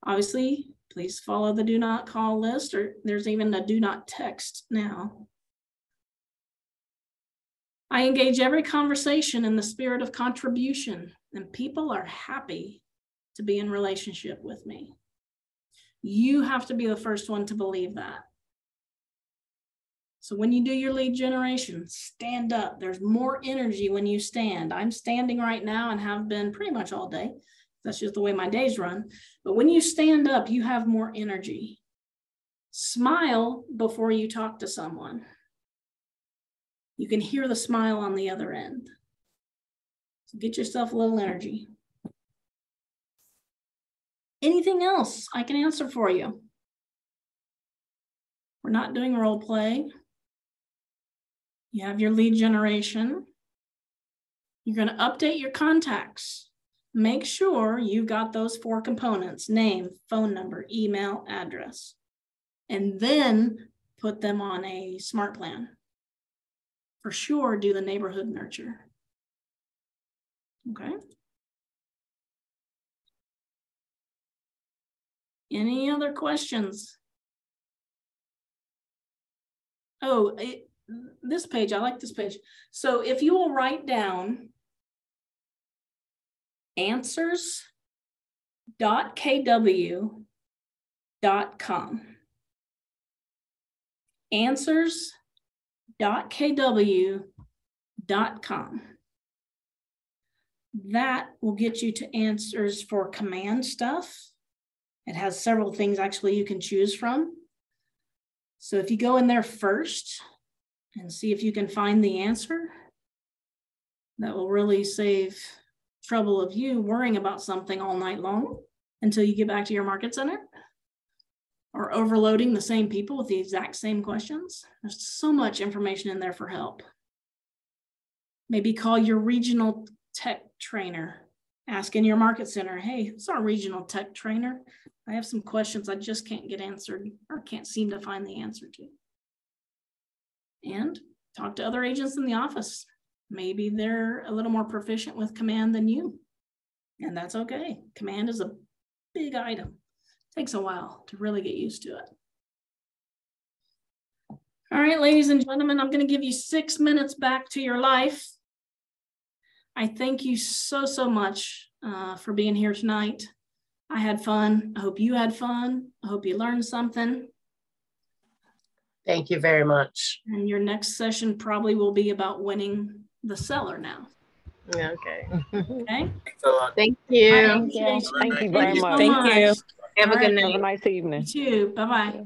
Obviously, please follow the do not call list, or there's even a do not text now. I engage every conversation in the spirit of contribution, and people are happy to be in relationship with me. You have to be the first one to believe that. So when you do your lead generation, stand up. There's more energy when you stand. I'm standing right now and have been pretty much all day. That's just the way my days run. But when you stand up, you have more energy. Smile before you talk to someone. You can hear the smile on the other end. So get yourself a little energy. Anything else I can answer for you? We're not doing role play. You have your lead generation. You're going to update your contacts. Make sure you've got those 4 components: name, phone number, email, address, and then put them on a smart plan. For sure, do the neighborhood nurture. Okay. Any other questions? Oh, this page, I like this page. So if you will write down answers.kw.com. Answers.kw.com. That will get you to answers for command stuff. It has several things actually you can choose from. So if you go in there first and see if you can find the answer, that will really save trouble of you worrying about something all night long until you get back to your market center, or overloading the same people with the exact same questions. There's so much information in there for help. Maybe call your regional tech trainer. Ask in your market center, hey, it's our regional tech trainer. I have some questions I just can't get answered or can't seem to find the answer to. And talk to other agents in the office. Maybe they're a little more proficient with command than you. And that's okay. Command is a big item. It takes a while to really get used to it. All right, ladies and gentlemen, I'm going to give you 6 minutes back to your life. I thank you so, so much for being here tonight. I had fun. I hope you had fun. I hope you learned something. Thank you very much. And your next session probably will be about winning the seller now. Okay. Okay. Thanks a lot. Thank you. Thank you. Thank you very much. Thank you. Have a good night. Have a nice evening. You too. Bye-bye.